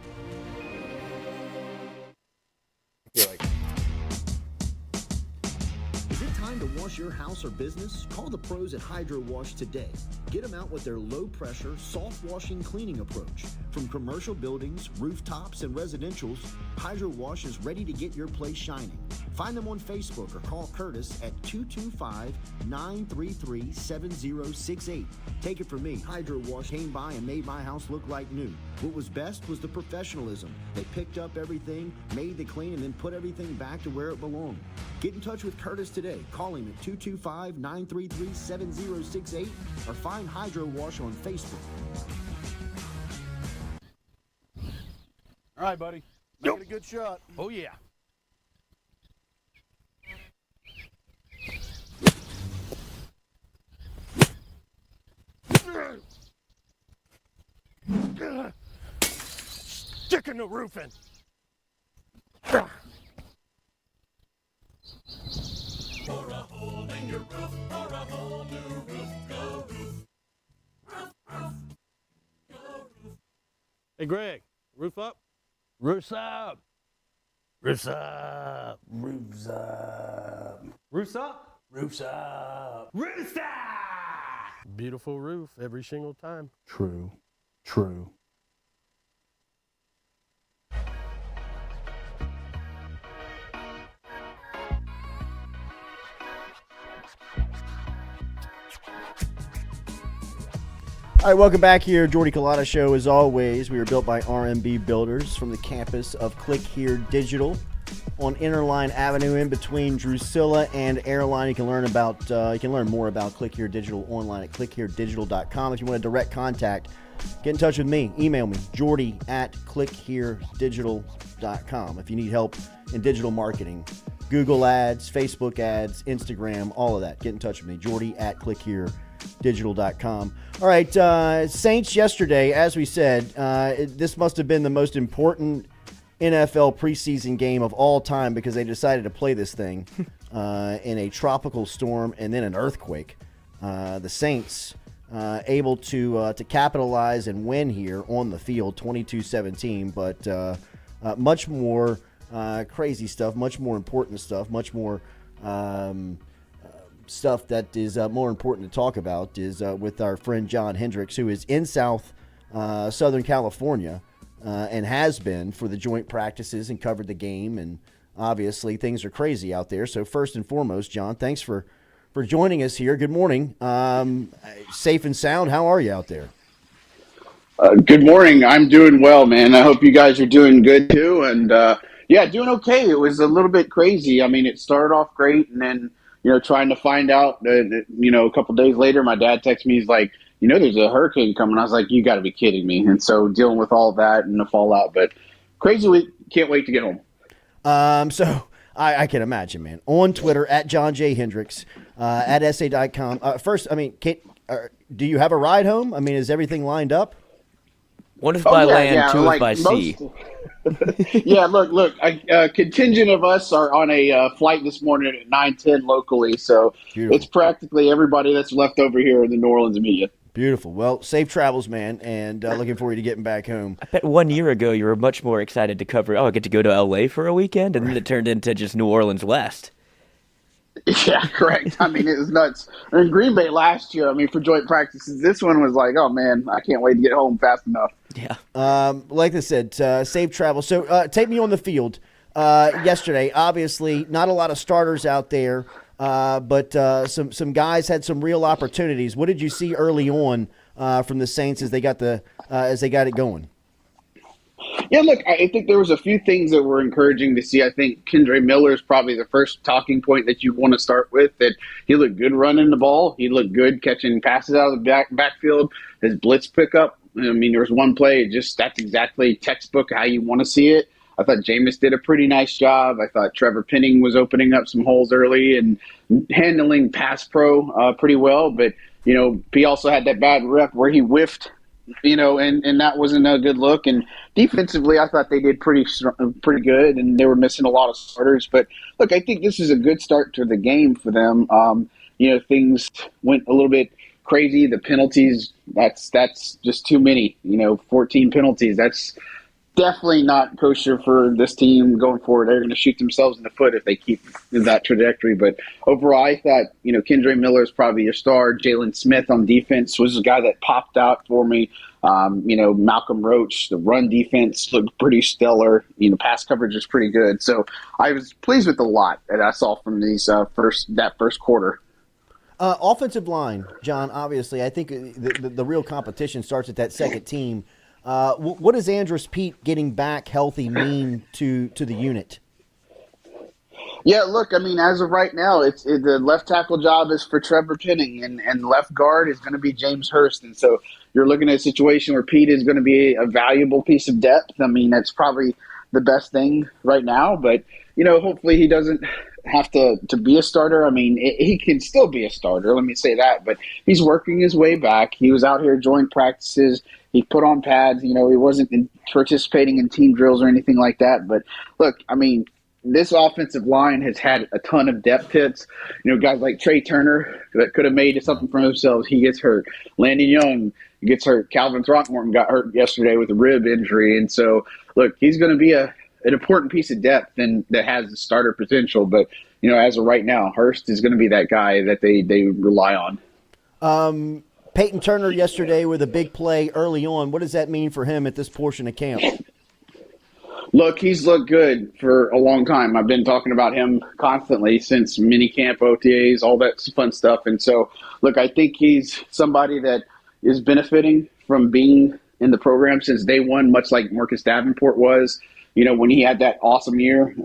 Is it time to wash your house or business? Call the pros at Hydro Wash today. Get them out with their low-pressure, soft-washing cleaning approach. From commercial buildings, rooftops, and residentials, Hydro Wash is ready to get your place shining. Find them on Facebook or call Curtis at 225-933-7068. Take it from me, Hydro Wash came by and made my house look like new. What was best was the professionalism. They picked up everything, made the clean, and then put everything back to where it belonged. Get in touch with Curtis today. Call him at 225-933-7068 or find Hydro Wash on Facebook. All right, buddy. Make it a good shot. Oh, yeah. Sticking the roof in. For a hole in your roof, for a whole new roof, Go Roof. Roof, roof, Go Roof. Hey, Greg, roof up? Roofs up. Roofs up. Roofs up. Roofs up. Roofs up. Roofs up. Beautiful roof every single time. True. True. All right, welcome back here. Jordy Culotta Show. As always, we are built by RMB Builders from the campus of Click Here Digital on Interline Avenue in between Drusilla and Airline. You can learn more about Click Here Digital online at clickheredigital.com. If you want a direct contact, get in touch with me. Email me, jordy@clickheredigital.com. If you need help in digital marketing, Google ads, Facebook ads, Instagram, all of that, get in touch with me, jordy@clickheredigital.com. All right, Saints yesterday, as we said, this must have been the most important NFL preseason game of all time because they decided to play this thing in a tropical storm and then an earthquake. The Saints able to capitalize and win here on the field, 22-17, but much more crazy stuff, much more important stuff, much more stuff that is more important to talk about is with our friend John Hendricks, who is in Southern California and has been for the joint practices and covered the game. And obviously things are crazy out there. So first and foremost, John, thanks for joining us here. Good morning. Safe and sound. How are you out there? Good morning. I'm doing well, man. I hope you guys are doing good too. And yeah, doing okay. It was a little bit crazy. I mean, it started off great, and then trying to find out, a couple days later, my dad texted me. He's like, there's a hurricane coming. I was like, you got to be kidding me. And so dealing with all that and the fallout, but crazy week. Can't wait to get home. So I can imagine, man. On Twitter, at John J. Hendricks, at SA.com. First, I mean, do you have a ride home? I mean, is everything lined up? One is by land, two is by most, sea. Yeah, look. A contingent of us are on a flight this morning at 9:10 locally, so Beautiful. It's practically everybody that's left over here in the New Orleans media. Beautiful. Well, safe travels, man, and looking forward to getting back home. I bet 1 year ago you were much more excited to cover, I get to go to L.A. for a weekend, and then it turned into just New Orleans West. Yeah, correct. I mean, it was nuts. In Green Bay last year, for joint practices, this one was like, oh, man, I can't wait to get home fast enough. Yeah. Like I said, safe travel. So take me on the field yesterday. Obviously, not a lot of starters out there, but some guys had some real opportunities. What did you see early on from the Saints as they got it going? Yeah, look, I think there was a few things that were encouraging to see. I think Kendre Miller is probably the first talking point that you want to start with, that he looked good running the ball. He looked good catching passes out of the backfield. His blitz pickup, there was one play, that's exactly textbook how you want to see it. I thought Jameis did a pretty nice job. I thought Trevor Penning was opening up some holes early and handling pass pro pretty well. But, he also had that bad rep where he whiffed, and that wasn't a good look. And defensively, I thought they did pretty good, and they were missing a lot of starters. But look, I think this is a good start to the game for them. Things went a little bit crazy. The penalties, that's just too many. 14 penalties. That's definitely not kosher for this team going forward. They're going to shoot themselves in the foot if they keep that trajectory. But overall, I thought, Kendre Miller is probably your star. Jalen Smith on defense was a guy that popped out for me. Malcolm Roach, the run defense looked pretty stellar. Pass coverage is pretty good. So I was pleased with a lot that I saw from these first quarter. Offensive line, John, obviously, I think the real competition starts at that second team. What does Andrus Peat getting back healthy mean to the unit? Yeah, look, as of right now, the left tackle job is for Trevor Penning, and left guard is going to be James Hurst. And so you're looking at a situation where Pete is going to be a valuable piece of depth. That's probably the best thing right now. But, hopefully he doesn't have to be a starter. He can still be a starter, let me say that. But he's working his way back. He was out here joint practices. He put on pads. He wasn't participating in team drills or anything like that. But, look, this offensive line has had a ton of depth hits. Guys like Trey Turner that could have made something for themselves, he gets hurt. Landon Young gets hurt. Calvin Throckmorton got hurt yesterday with a rib injury. And so, look, he's going to be an important piece of depth and that has the starter potential. But, as of right now, Hurst is going to be that guy that they rely on. Peyton Turner yesterday with a big play early on. What does that mean for him at this portion of camp? Look, he's looked good for a long time. I've been talking about him constantly since minicamp, OTAs, all that fun stuff. And so, look, I think he's somebody that is benefiting from being in the program since day one, much like Marcus Davenport was, when he had that awesome year.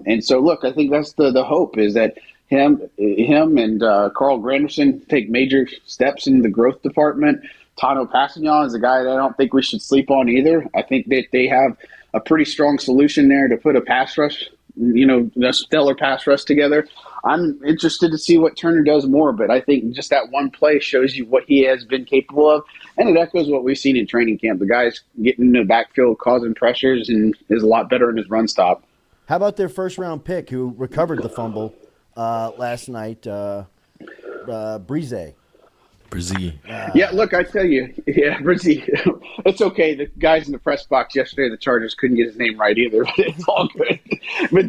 And so, look, I think that's the hope is that him and Carl Granderson take major steps in the growth department. Tano Passignon is a guy that I don't think we should sleep on either. I think that they have a pretty strong solution there to put a pass rush, a stellar pass rush together. I'm interested to see what Turner does more, but I think just that one play shows you what he has been capable of, and it echoes what we've seen in training camp. The guy's getting in the backfield, causing pressures, and is a lot better in his run stop. How about their first-round pick who recovered the fumble last night, Breeze? Brzee. Yeah, look, I tell you, Brzee, it's okay. The guys in the press box yesterday, the Chargers couldn't get his name right either, but it's all good. But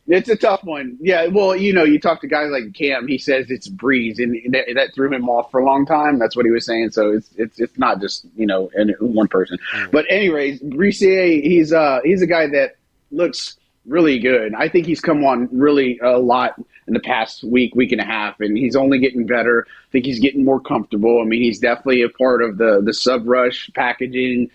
it's a tough one. Yeah, well, you talk to guys like Cam, he says it's Breeze, and that threw him off for a long time. That's what he was saying. So it's not just one person. But anyways, Breeze, he's a guy that looks really good. I think he's come on really a lot in the past week and a half, and he's only getting better. I think he's getting more comfortable. I mean, he's definitely a part of the sub rush packaging,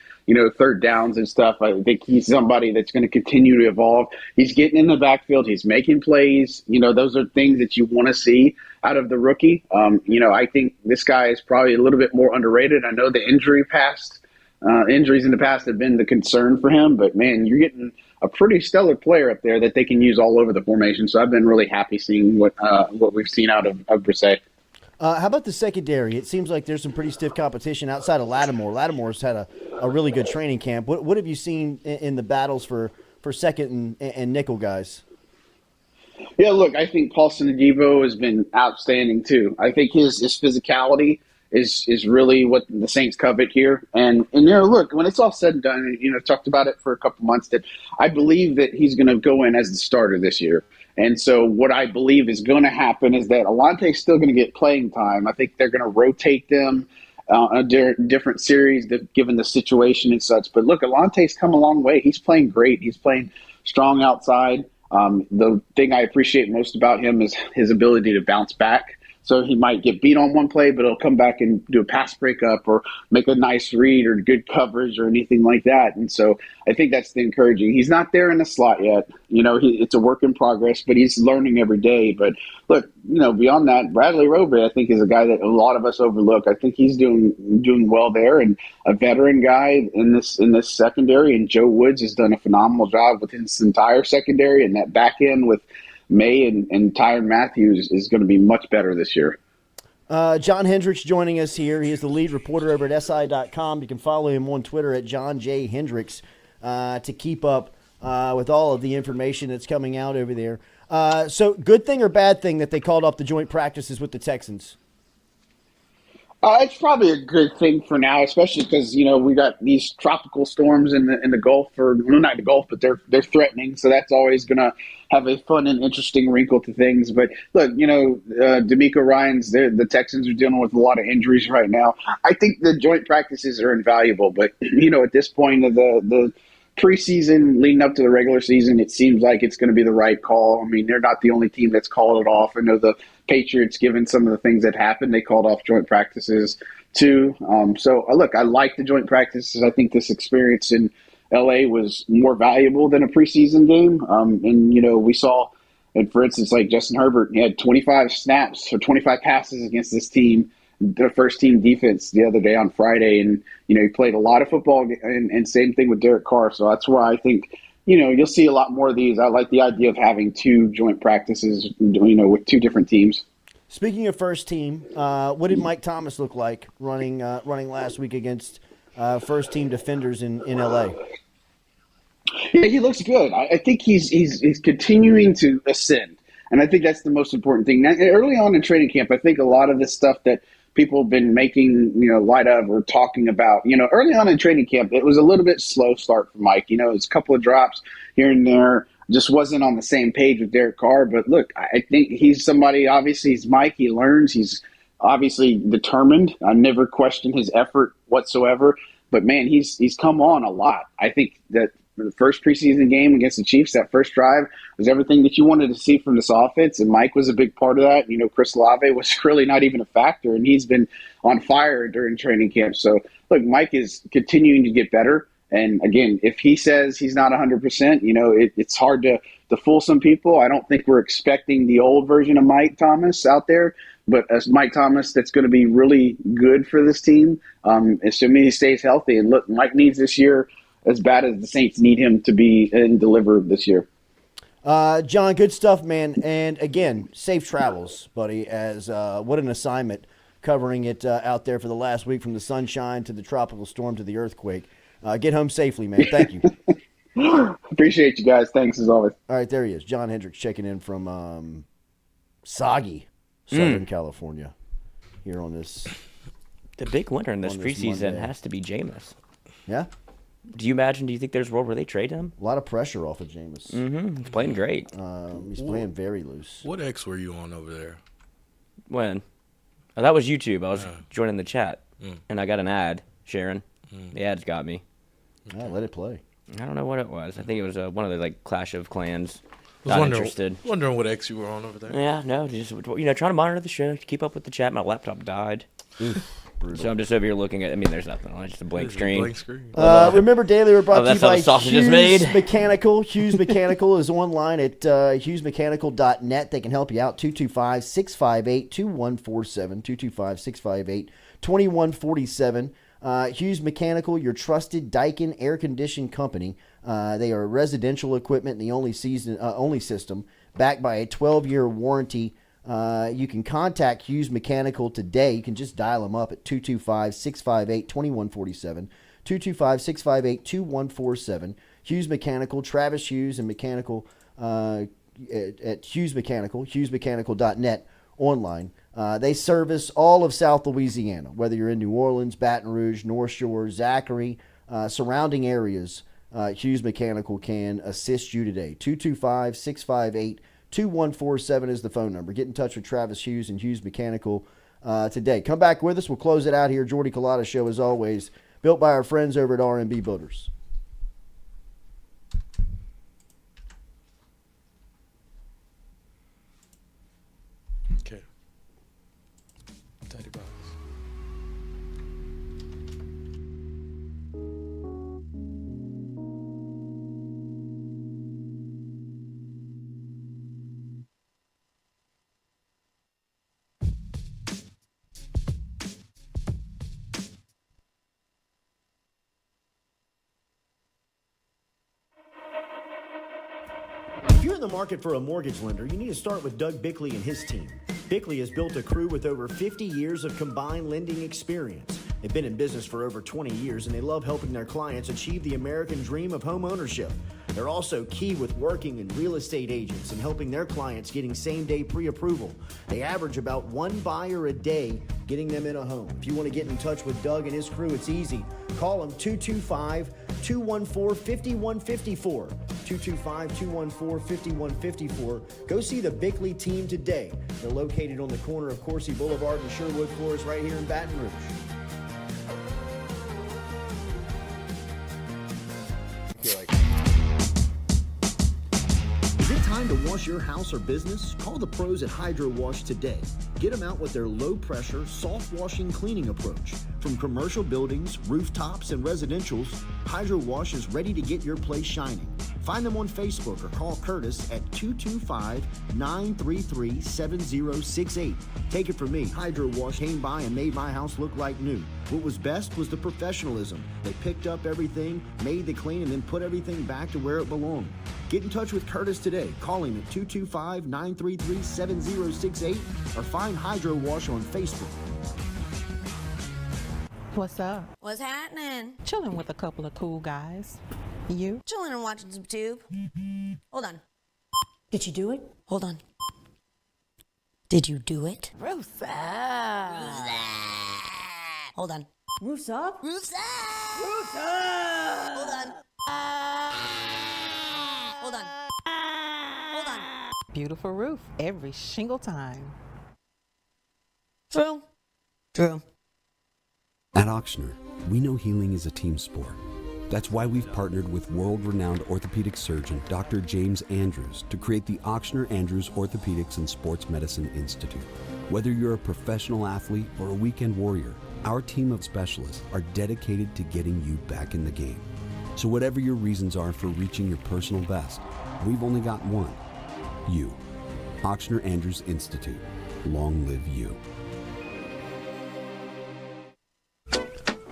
third downs and stuff. I think he's somebody that's going to continue to evolve. He's getting in the backfield. He's making plays. Those are things that you want to see out of the rookie. I think this guy is probably a little bit more underrated. I know the injuries in the past have been the concern for him, but man, you're getting a pretty stellar player up there that they can use all over the formation. So I've been really happy seeing what we've seen out of Brzee. How about the secondary? It seems like there's some pretty stiff competition outside of Lattimore. Lattimore's had a really good training camp. What have you seen in the battles for second and nickel guys? Yeah, look, I think Paulson Adebo has been outstanding too. I think his physicality is really what the Saints covet here. And look, when it's all said and done, talked about it for a couple months, that I believe that he's going to go in as the starter this year. And so what I believe is going to happen is that Alontae's still going to get playing time. I think they're going to rotate them on a different series given the situation and such. But look, Alontae's come a long way. He's playing great. He's playing strong outside. The thing I appreciate most about him is his ability to bounce back. So he might get beat on one play, but he'll come back and do a pass breakup or make a nice read or good coverage or anything like that. And so I think that's the encouraging. He's not there in the slot yet. It's a work in progress, but he's learning every day. But look, beyond that, Bradley Roby, I think, is a guy that a lot of us overlook. I think he's doing well there, and a veteran guy in this secondary. And Joe Woods has done a phenomenal job with his entire secondary, and that back end with May and Tyron Matthews is going to be much better this year. John Hendricks joining us here. He is the lead reporter over at SI.com. You can follow him on Twitter at John J. Hendricks to keep up with all of the information that's coming out over there. So good thing or bad thing that they called off the joint practices with the Texans? It's probably a good thing for now, especially because we got these tropical storms in the Gulf, or not the Gulf, but they're threatening. So that's always going to have a fun and interesting wrinkle to things. But look, D'Amico Ryans, the Texans are dealing with a lot of injuries right now. I think the joint practices are invaluable, but at this point of the preseason leading up to the regular season, it seems like it's going to be the right call. I mean, they're not the only team that's called it off. I know the Patriots, given some of the things that happened, they called off joint practices too. So look, I like the joint practices. I think this experience in LA was more valuable than a preseason game. And we saw, and for instance, like Justin Herbert, he had 25 snaps or 25 passes against this team, the first team defense, the other day on Friday. And, he played a lot of football, and same thing with Derek Carr. So that's why I think, you'll see a lot more of these. I like the idea of having two joint practices, with two different teams. Speaking of first team, what did Mike Thomas look like running last week against first team defenders in LA? Yeah, he looks good. I think he's continuing to ascend, and I think that's the most important thing. Now, early on in training camp, I think a lot of the stuff that people have been making light of or talking about, early on in training camp, it was a little bit slow start for Mike. It was a couple of drops here and there. Just wasn't on the same page with Derek Carr. But look, I think he's somebody. Obviously, he's Mike. He learns. He's obviously determined. I never questioned his effort whatsoever. But man, he's come on a lot. I think that the first preseason game against the Chiefs, that first drive, was everything that you wanted to see from this offense, and Mike was a big part of that. Chris Olave was really not even a factor, and he's been on fire during training camp. So, look, Mike is continuing to get better. And, again, if he says he's not 100%, it's hard to fool some people. I don't think we're expecting the old version of Mike Thomas out there, but as Mike Thomas that's going to be really good for this team, assuming he stays healthy. And, look, Mike needs this year as bad as the Saints need him to be and deliver this year. John, good stuff, man. And again, safe travels, buddy, as what an assignment covering it out there for the last week from the sunshine to the tropical storm to the earthquake. Get home safely, man. Thank you. Appreciate you guys. Thanks as always. All right, there he is. John Hendricks checking in from soggy Southern California here on this. The big winner in this preseason Monday. has to be Jameis. Yeah? Do you think there's a world where they trade him? A lot of pressure off of Jameis. Mm-hmm. He's playing great. He's playing very loose. What X were you on over there? When? Oh, that was YouTube. I was joining the chat, and I got an ad, Sharon. The ads got me. Yeah, let it play. I don't know what it was. I think it was one of the Clash of Clans. I was wondering what X you were on over there. Yeah, no, just trying to monitor the show, keep up with the chat. My laptop died. So I'm just over here looking at. There's nothing on it. Just a blank screen. Remember, Daily, we're brought to you by Hughes Mechanical. Hughes Mechanical is online at hughesmechanical.net. They can help you out. 225-658-2147. 225-658-2147. Hughes Mechanical, your trusted Daikin air-conditioned company. They are residential equipment and the only system backed by a 12-year warranty. You can contact Hughes Mechanical today. You can just dial them up at 225-658-2147. 225-658-2147. Hughes Mechanical, Travis Hughes and Mechanical at Hughes Mechanical, hughesmechanical.net online. They service all of South Louisiana, whether you're in New Orleans, Baton Rouge, North Shore, Zachary, surrounding areas. Hughes Mechanical can assist you today. 225-658-2147 is the phone number. Get in touch with Travis Hughes and Hughes Mechanical today. Come back with us. We'll close it out here. Jordy Culotta Show, as always, built by our friends over at R&B Builders. Okay. Tidy box. If you're in the market for a mortgage lender, you need to start with Doug Bickley and his team. Bickley has built a crew with over 50 years of combined lending experience. They've been in business for over 20 years, and they love helping their clients achieve the American dream of home ownership. They're also key with working in real estate agents and helping their clients getting same-day pre-approval. They average about one buyer a day getting them in a home. If you want to get in touch with Doug and his crew, it's easy. Call them 225-214-5154. 225-214-5154. Go see the Bickley team today. They're located on the corner of Coursey Boulevard and Sherwood Forest right here in Baton Rouge. Is it time to wash your house or business? Call the pros at Hydro Wash today. Get them out with their low-pressure, soft-washing cleaning approach. From commercial buildings, rooftops, and residentials, Hydro Wash is ready to get your place shining. Find them on Facebook or call Curtis at 225-933-7068. Take it from me, Hydro Wash came by and made my house look like new. What was best was the professionalism. They picked up everything, made the clean, and then put everything back to where it belonged. Get in touch with Curtis today. Call him at 225-933-7068 or find Hydro Wash on Facebook. What's up? What's happening? Chilling with a couple of cool guys. You? Chilling and watching some tube. Hold on. Did you do it? Hold on. Did you do it? Roof's up. Hold on. Roof's up? Roof's up! Roof's up. Hold on. Hold on. Hold on. Beautiful roof every single time. True. True. At Auctioner, we know healing is a team sport. That's why we've partnered with world-renowned orthopedic surgeon Dr. James Andrews to create the Auctioner Andrews Orthopedics and Sports Medicine Institute. Whether you're a professional athlete or a weekend warrior, our team of specialists are dedicated to getting you back in the game. So whatever your reasons are for reaching your personal best, we've only got one. You. Auctioner Andrews Institute. Long live you.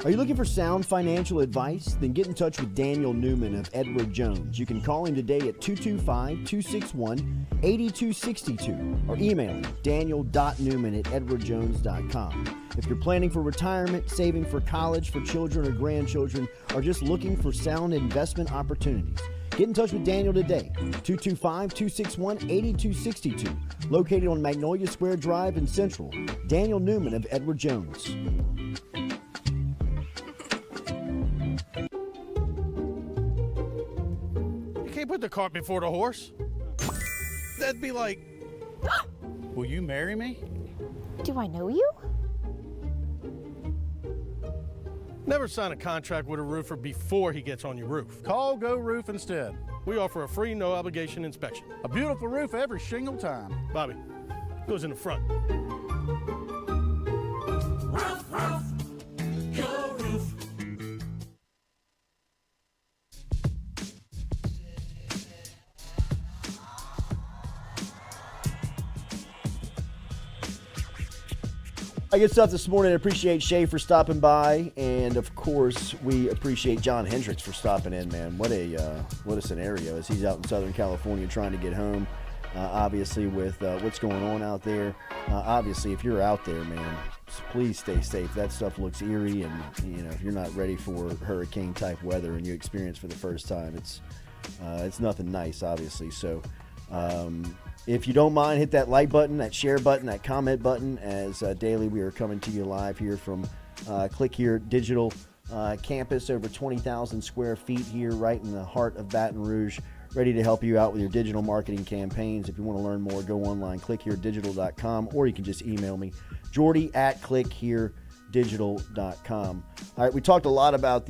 Are you looking for sound financial advice? Then get in touch with Daniel Newman of Edward Jones. You can call him today at 225-261-8262 or email him daniel.newman@edwardjones.com. If you're planning for retirement, saving for college for children or grandchildren, or just looking for sound investment opportunities, get in touch with Daniel today, 225-261-8262, located on Magnolia Square Drive in Central. Daniel Newman of Edward Jones. You can't put the cart before the horse. That'd be like, will you marry me? Do I know you? Never sign a contract with a roofer before he gets on your roof. Call Go Roof instead. We offer a free, no-obligation inspection. A beautiful roof every shingle time. Bobby, goes in the front. Roof, roof, your roof. I get stuff this morning. I appreciate Shea for stopping by, and of course, we appreciate John Hendricks for stopping in. Man, what a scenario as he's out in Southern California trying to get home. Obviously, with what's going on out there. Obviously, if you're out there, man, please stay safe. That stuff looks eerie, and if you're not ready for hurricane type weather and you experience for the first time, it's nothing nice, obviously. So. If you don't mind, hit that like button, that share button, that comment button, as daily we are coming to you live here from Click Here Digital campus, over 20,000 square feet here right in the heart of Baton Rouge, ready to help you out with your digital marketing campaigns. If you want to learn more, go online, clickheredigital.com, or you can just email me, jordy@clickheredigital.com. All right, we talked a lot about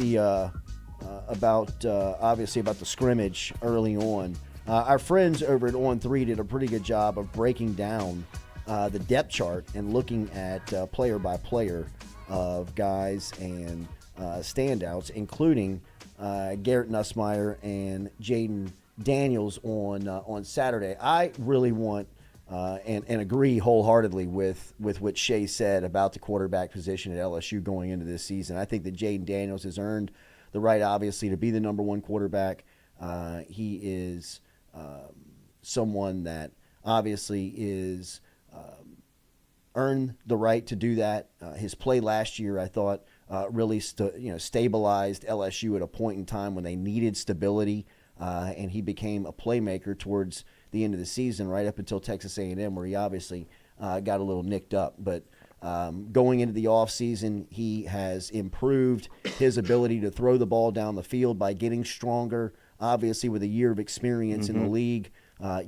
obviously about the scrimmage early on. Our friends over at On3 did a pretty good job of breaking down the depth chart and looking at player by player of guys and standouts, including Garrett Nussmeier and Jaden Daniels on Saturday. I really want and agree wholeheartedly with what Shea said about the quarterback position at LSU going into this season. I think that Jaden Daniels has earned the right, obviously, to be the number one quarterback. He is someone that obviously is earned the right to do that. His play last year, I thought, really stabilized LSU at a point in time when they needed stability, and he became a playmaker towards the end of the season, right up until Texas A&M, where he obviously got a little nicked up. But going into the offseason, he has improved his ability to throw the ball down the field by getting stronger. Obviously, with a year of experience in the league,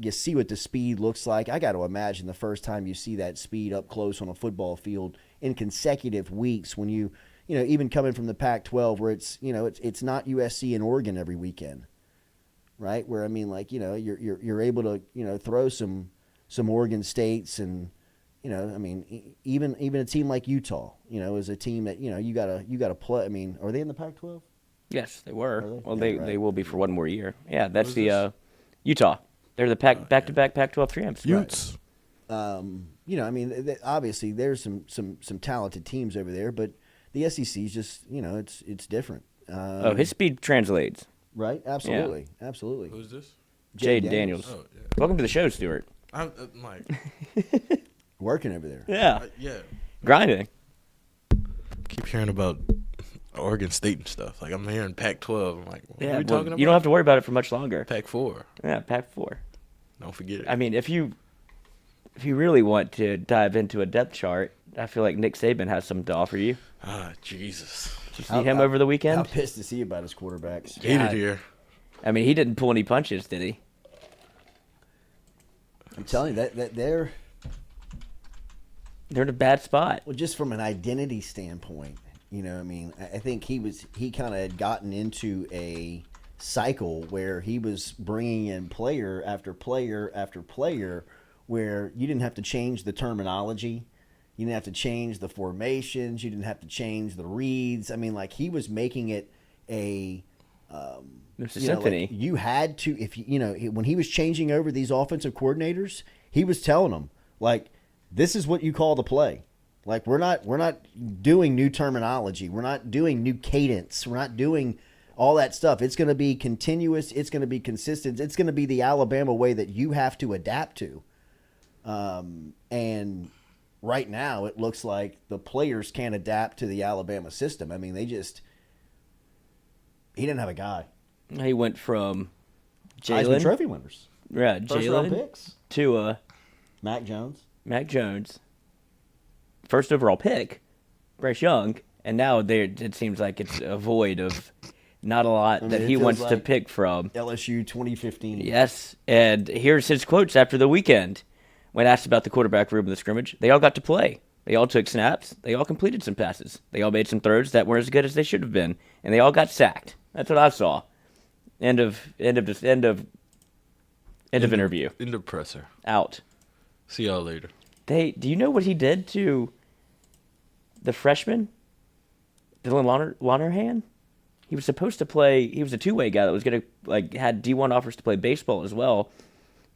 you see what the speed looks like. I got to imagine the first time you see that speed up close on a football field in consecutive weeks, when you even coming from the Pac-12, where it's not USC and Oregon every weekend, right? Where you're able to throw some Oregon States, and even a team like Utah, is a team that you gotta play. Are they in the Pac-12? Yes, they were. Well, Yeah, they will be for one more year. Yeah, that's the Utah. They're the back-to-back Pac-12 3Ms. Utes. Obviously there's some talented teams over there, but the SEC is just it's different. His speed translates. Right? Absolutely, Yeah. absolutely. Who's this? Jaden Daniels. Oh, yeah. Welcome to the show, Stuart. I'm like working over there. Yeah. Yeah. Grinding. Keep hearing about Oregon State and stuff. Like I'm hearing Pac-12. I'm like, what are we well, talking about? you don't have to worry about it for much longer. Pac-4. Yeah, Pac-4. Don't forget it. I mean, if you really want to dive into a depth chart, I feel like Nick Saban has something to offer you. Ah, Jesus. Did you see him over the weekend? How pissed is he about his quarterbacks? Hated here. I mean, he didn't pull any punches, did he? I'm telling you that they're in a bad spot. Well, just from an identity standpoint, you know, I mean, I think he kind of had gotten into a cycle where he was bringing in player after player after player, where you didn't have to change the terminology, you didn't have to change the formations, you didn't have to change the reads. I mean, like he was making it a symphony. Like you had to, if you know, when he was changing over these offensive coordinators, he was telling them like, this is what you call the play. Like we're not doing new terminology. We're not doing new cadence. We're not doing all that stuff. It's going to be continuous. It's going to be consistent. It's going to be the Alabama way that you have to adapt to. And right now it looks like the players can't adapt to the Alabama system. I mean, he didn't have a guy. He went from Heisman Trophy winners. Yeah, first round picks. To Mac Jones. First overall pick, Bryce Young, and now it seems like it's a void of not a lot that he wants to pick from. LSU 2015. Yes, and here's his quotes after the weekend. When asked about the quarterback room in the scrimmage, they all got to play. They all took snaps. They all completed some passes. They all made some throws that weren't as good as they should have been, and they all got sacked. That's what I saw. End of interview. End of presser. Out. See y'all later. Do you know what he did to the freshman, Dylan Lonergan? He was supposed to play. He was a two-way guy that was gonna had D1 offers to play baseball as well.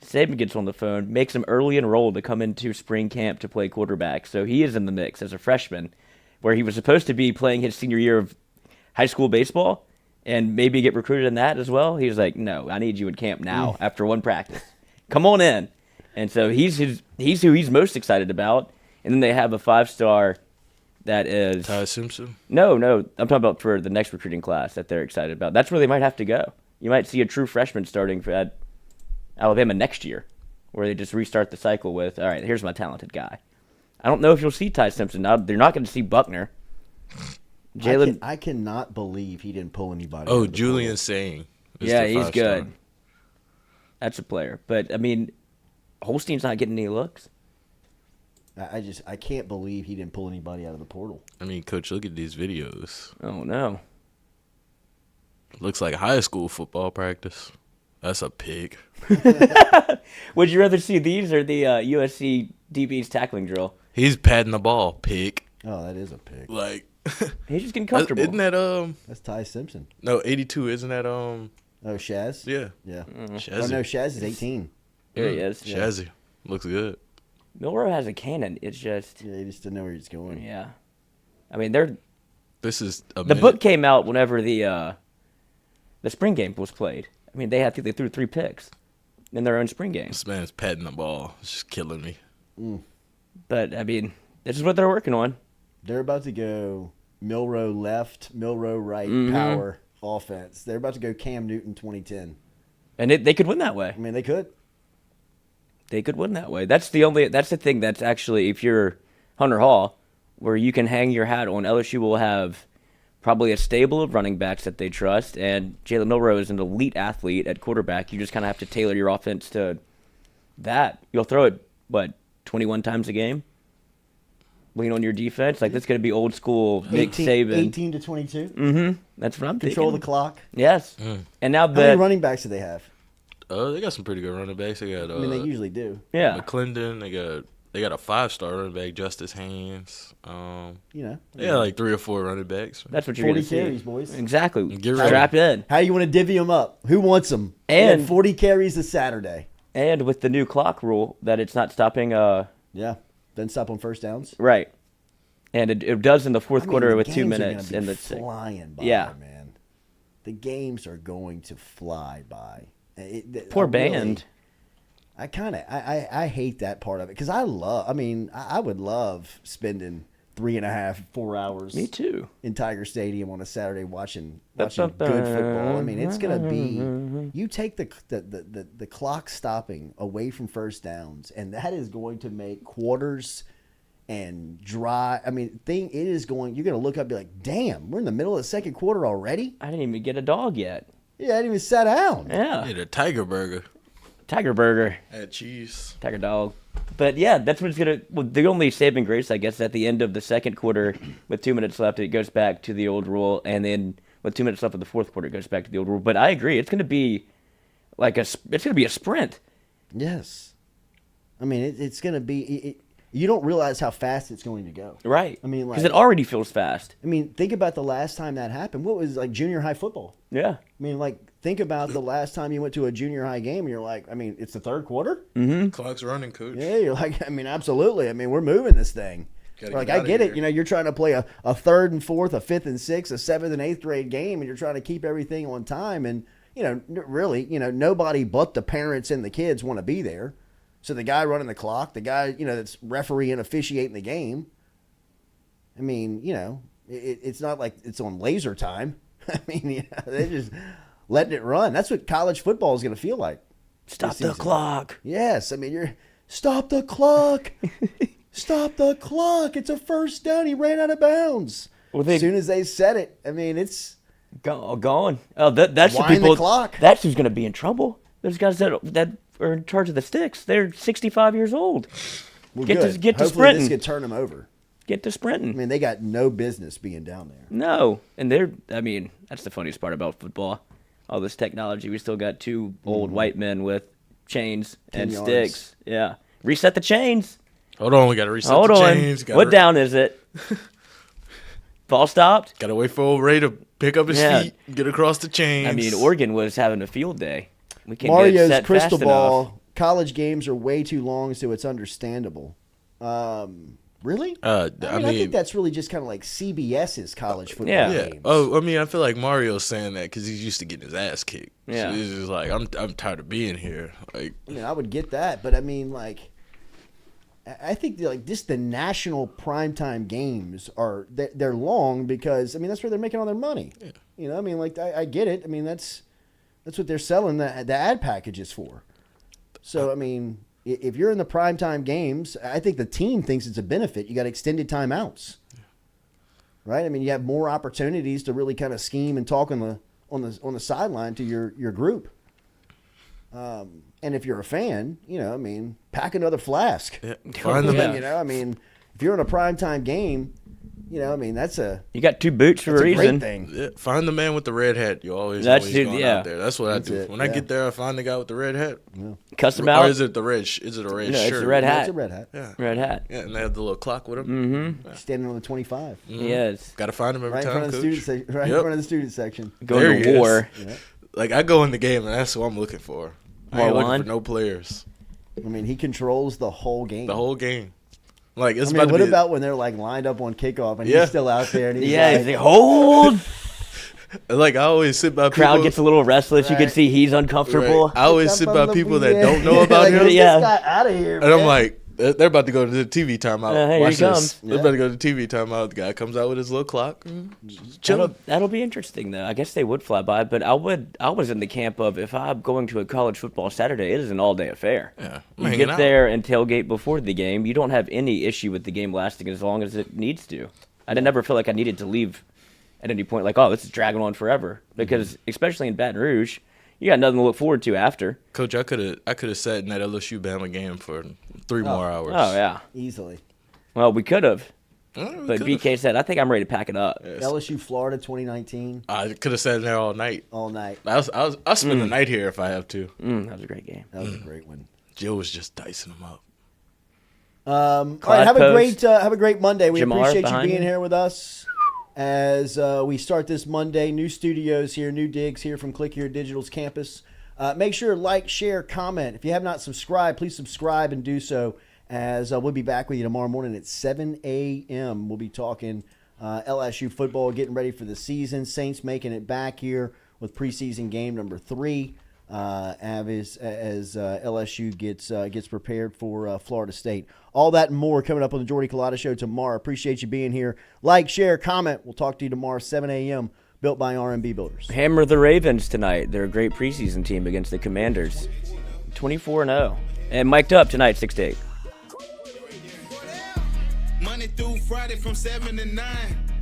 Saban gets on the phone, makes him early enrolled to come into spring camp to play quarterback. So he is in the mix as a freshman, where he was supposed to be playing his senior year of high school baseball and maybe get recruited in that as well. He was like, "No, I need you in camp now after one practice. Come on in." And so he's who he's most excited about. And then they have a 5-star that is Ty Simpson. No, I'm talking about for the next recruiting class that they're excited about. That's where they might have to go. You might see a true freshman starting at Alabama next year, where they just restart the cycle with, all right, here's my talented guy. I don't know if you'll see Ty Simpson. Now, they're not going to see Buckner. Jalen, I cannot believe he didn't pull anybody. Oh, Julian Saying. Yeah, he's good. That's a player. But, I mean, Holstein's not getting any looks. I can't believe he didn't pull anybody out of the portal. I mean, Coach, look at these videos. Oh, no. Looks like high school football practice. That's a pig. Would you rather see these or the USC DB's tackling drill? He's patting the ball, pig. Oh, that is a pig. Like he's just getting comfortable. Isn't that That's Ty Simpson. No, 82. Isn't that Oh, Shaz. Yeah. Shazzy. Oh no, Shaz is 18. There he is. Shazzy looks good. Milroe has a cannon. It's just you just didn't know where he's going. Yeah, I mean they're. This is the book came out whenever the spring game was played. I mean, they threw 3 picks in their own spring game. This man's patting the ball. It's just killing me. But, I mean, this is what they're working on. They're about to go Milroe left, Milroe right, power offense. They're about to go Cam Newton 2010. And they could win that way. I mean, they could. They could win that way. That's the thing that's actually, if you're Hunter Hall, where you can hang your hat on, LSU will have probably a stable of running backs that they trust, and Jalen Milroe is an elite athlete at quarterback. You just kind of have to tailor your offense to that. You'll throw it, 21 times a game? Lean on your defense? Like, that's going to be old school Nick Saban. 18 to 22? Mm-hmm. That's what I'm thinking. Control the clock? Yes. And now How many running backs do they have? They got some pretty good running backs. They got. I mean, they usually do. Yeah. McClendon. They got a 5-star running back, Justice Haynes. They got like 3 or 4 running backs. That's what you're going to see. 40 carries, boys. Exactly. Get ready. Strap in. How you want to divvy them up? Who wants them? And 40 carries this Saturday. And with the new clock rule that it's not stopping. Yeah. Doesn't stop on first downs. Right. And it does in the fourth quarter with 2 minutes. And it's flying by, man. The games are going to fly by. Poor band. I hate that part of it because I would love spending 3.5, 4 hours. Me too. In Tiger Stadium on a Saturday watching good football. I mean, it's going to be. You take the clock stopping away from first downs, and that is going to make quarters and dry. I mean, it is going. You're going to look up and be like, "Damn, we're in the middle of the second quarter already." I didn't even get a dog yet. Yeah, I didn't even sit down. Yeah. I need a Tiger burger. Tiger burger. Add cheese. Tiger dog. But yeah, that's what it's going to. Well, the only saving grace, I guess, at the end of the second quarter, with 2 minutes left, it goes back to the old rule. And then with 2 minutes left of the fourth quarter, it goes back to the old rule. But I agree. It's going to be it's going to be a sprint. Yes. I mean, it's going to be. You don't realize how fast it's going to go. Right. I mean, because it already feels fast. I mean, think about the last time that happened. What was junior high football? Yeah. I mean, think about the last time you went to a junior high game and you're like, I mean, it's the third quarter? Mm-hmm. Clock's running, coach. Yeah, you're like, I mean, absolutely. I mean, we're moving this thing. I get it. You know, you're trying to play a third and fourth, a fifth and sixth, a seventh and eighth grade game, and you're trying to keep everything on time. And, you know, really, you know, nobody but the parents and the kids want to be there. So the guy running the clock, the guy, you know, that's refereeing, officiating the game. I mean, you know, it's not like it's on laser time. I mean, you know, they're just letting it run. That's what college football is going to feel like. Stop the clock. Yes. I mean, stop the clock. Stop the clock. It's a first down. He ran out of bounds. Well, as soon as they said it, I mean, it's gone. Oh, that's the wind people. The clock. That's who's going to be in trouble. Those guys that are in charge of the sticks. They're 65 years old. Well, get good. to Hopefully sprinting. This could turn them over. Get to sprinting. I mean, they got no business being down there. No, and that's the funniest part about football. All this technology, we still got two old white men with chains and yards. sticks. Yeah, reset the chains. Hold on, we got to reset the chains. What down is it? Ball stopped. Got to wait for old Ray to pick up his feet, get across the chains. I mean, Oregon was having a field day. We can't Mario's get set crystal fast ball. enough. College games are way too long, so it's understandable. Really? I think that's really just kind of like CBS's college football yeah. games. Oh, I mean, I feel like Mario's saying that because he's used to getting his ass kicked. Yeah. So he's just like, I'm tired of being here. Like, I mean, I would get that, but I mean, like, I think just the national primetime games they're long because I mean that's where they're making all their money. Yeah. You know, I mean, like I get it. I mean that's what they're selling the ad packages for. So I mean, if you're in the primetime games, I think the team thinks it's a benefit. You got extended timeouts, right? I mean, you have more opportunities to really kind of scheme and talk on the sideline to your group. And if you're a fan, you know, I mean, pack another flask. Yeah, find them. You know, I mean, if you're in a primetime game, you know, I mean, you got two boots for a reason. Great thing. Yeah, find the man with the red hat. You always know he's going out there. That's what I do. It. When I get there, I find the guy with the red hat. Yeah. Custom out. Or is it the red? Is it a red no, shirt? It's a red hat. It's a red hat. Yeah, red hat. Yeah, and they have the little clock with him. Mm-hmm. Yeah. Standing on the 25. Mm-hmm. Yes. Got to find him every right time, in front of coach. the student right in front of the student section. Going to war. Yeah. Like I go in the game, and that's who I'm looking for. I ain't looking for no players. I mean, he controls the whole game. The whole game. Like it's what about when they're like lined up on kickoff and he's still out there and he's he's like, hold. Like I always sit by crowd people, gets a little restless. You can see he's uncomfortable. Right. I always sit by people that don't know about like, him. Get this guy out of here, and I'm like, they're about to go to the TV timeout. Here Watch he comes. this. They're about to go to the TV timeout. The guy comes out with his little clock. That'll be interesting, though. I guess they would fly by, but I was in the camp of if I'm going to a college football Saturday, it is an all-day affair. Yeah, you get there and tailgate before the game. You don't have any issue with the game lasting as long as it needs to. I didn't ever feel like I needed to leave at any point, like, oh, this is dragging on forever. Because especially in Baton Rouge, you got nothing to look forward to after. Coach, I could have sat in that LSU Bama game for 3 more hours. Oh yeah, easily. Well, we could have. Well, But BK said, I think I'm ready to pack it up. Yes. LSU Florida 2019. I could have sat in there all night. All night. I'll spend the night here if I have to. That was a great game. That was a great one. Jill was just dicing them up. All right, have a great Monday. We Jamar appreciate you behind being you. here with us as we start this Monday. New studios here, new digs here from Click Here Digital's campus. Make sure to like, share, comment. If you have not subscribed, please subscribe and do so. As we'll be back with you tomorrow morning at 7 a.m. We'll be talking LSU football, getting ready for the season. Saints making it back here with preseason game number 3. as LSU gets prepared for Florida State. All that and more coming up on the Jordy Culotta Show tomorrow. Appreciate you being here. Like, share, comment. We'll talk to you tomorrow, 7 a.m., built by R&B Builders. Hammer the Ravens tonight. They're a great preseason team against the Commanders. 24-0. And mic'd up tonight, 6 to 8. Monday through Friday from 7 to 9.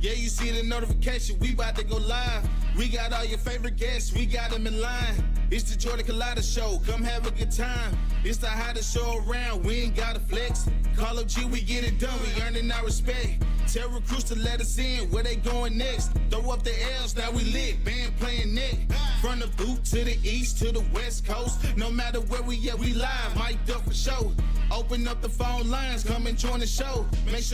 Yeah, you see the notification. We about to go live. We got all your favorite guests. We got them in line. It's the Jordy Culotta Show. Come have a good time. It's the hottest show around. We ain't got to flex. Call up G, we get it done. We earning our respect. Tell recruits to let us in. Where they going next? Throw up the L's. Now we lit. Band playing neck. From the boot to the east to the west coast. No matter where we at, we live. Mic'd up for show. Open up the phone lines. Come and join the show. Make sure you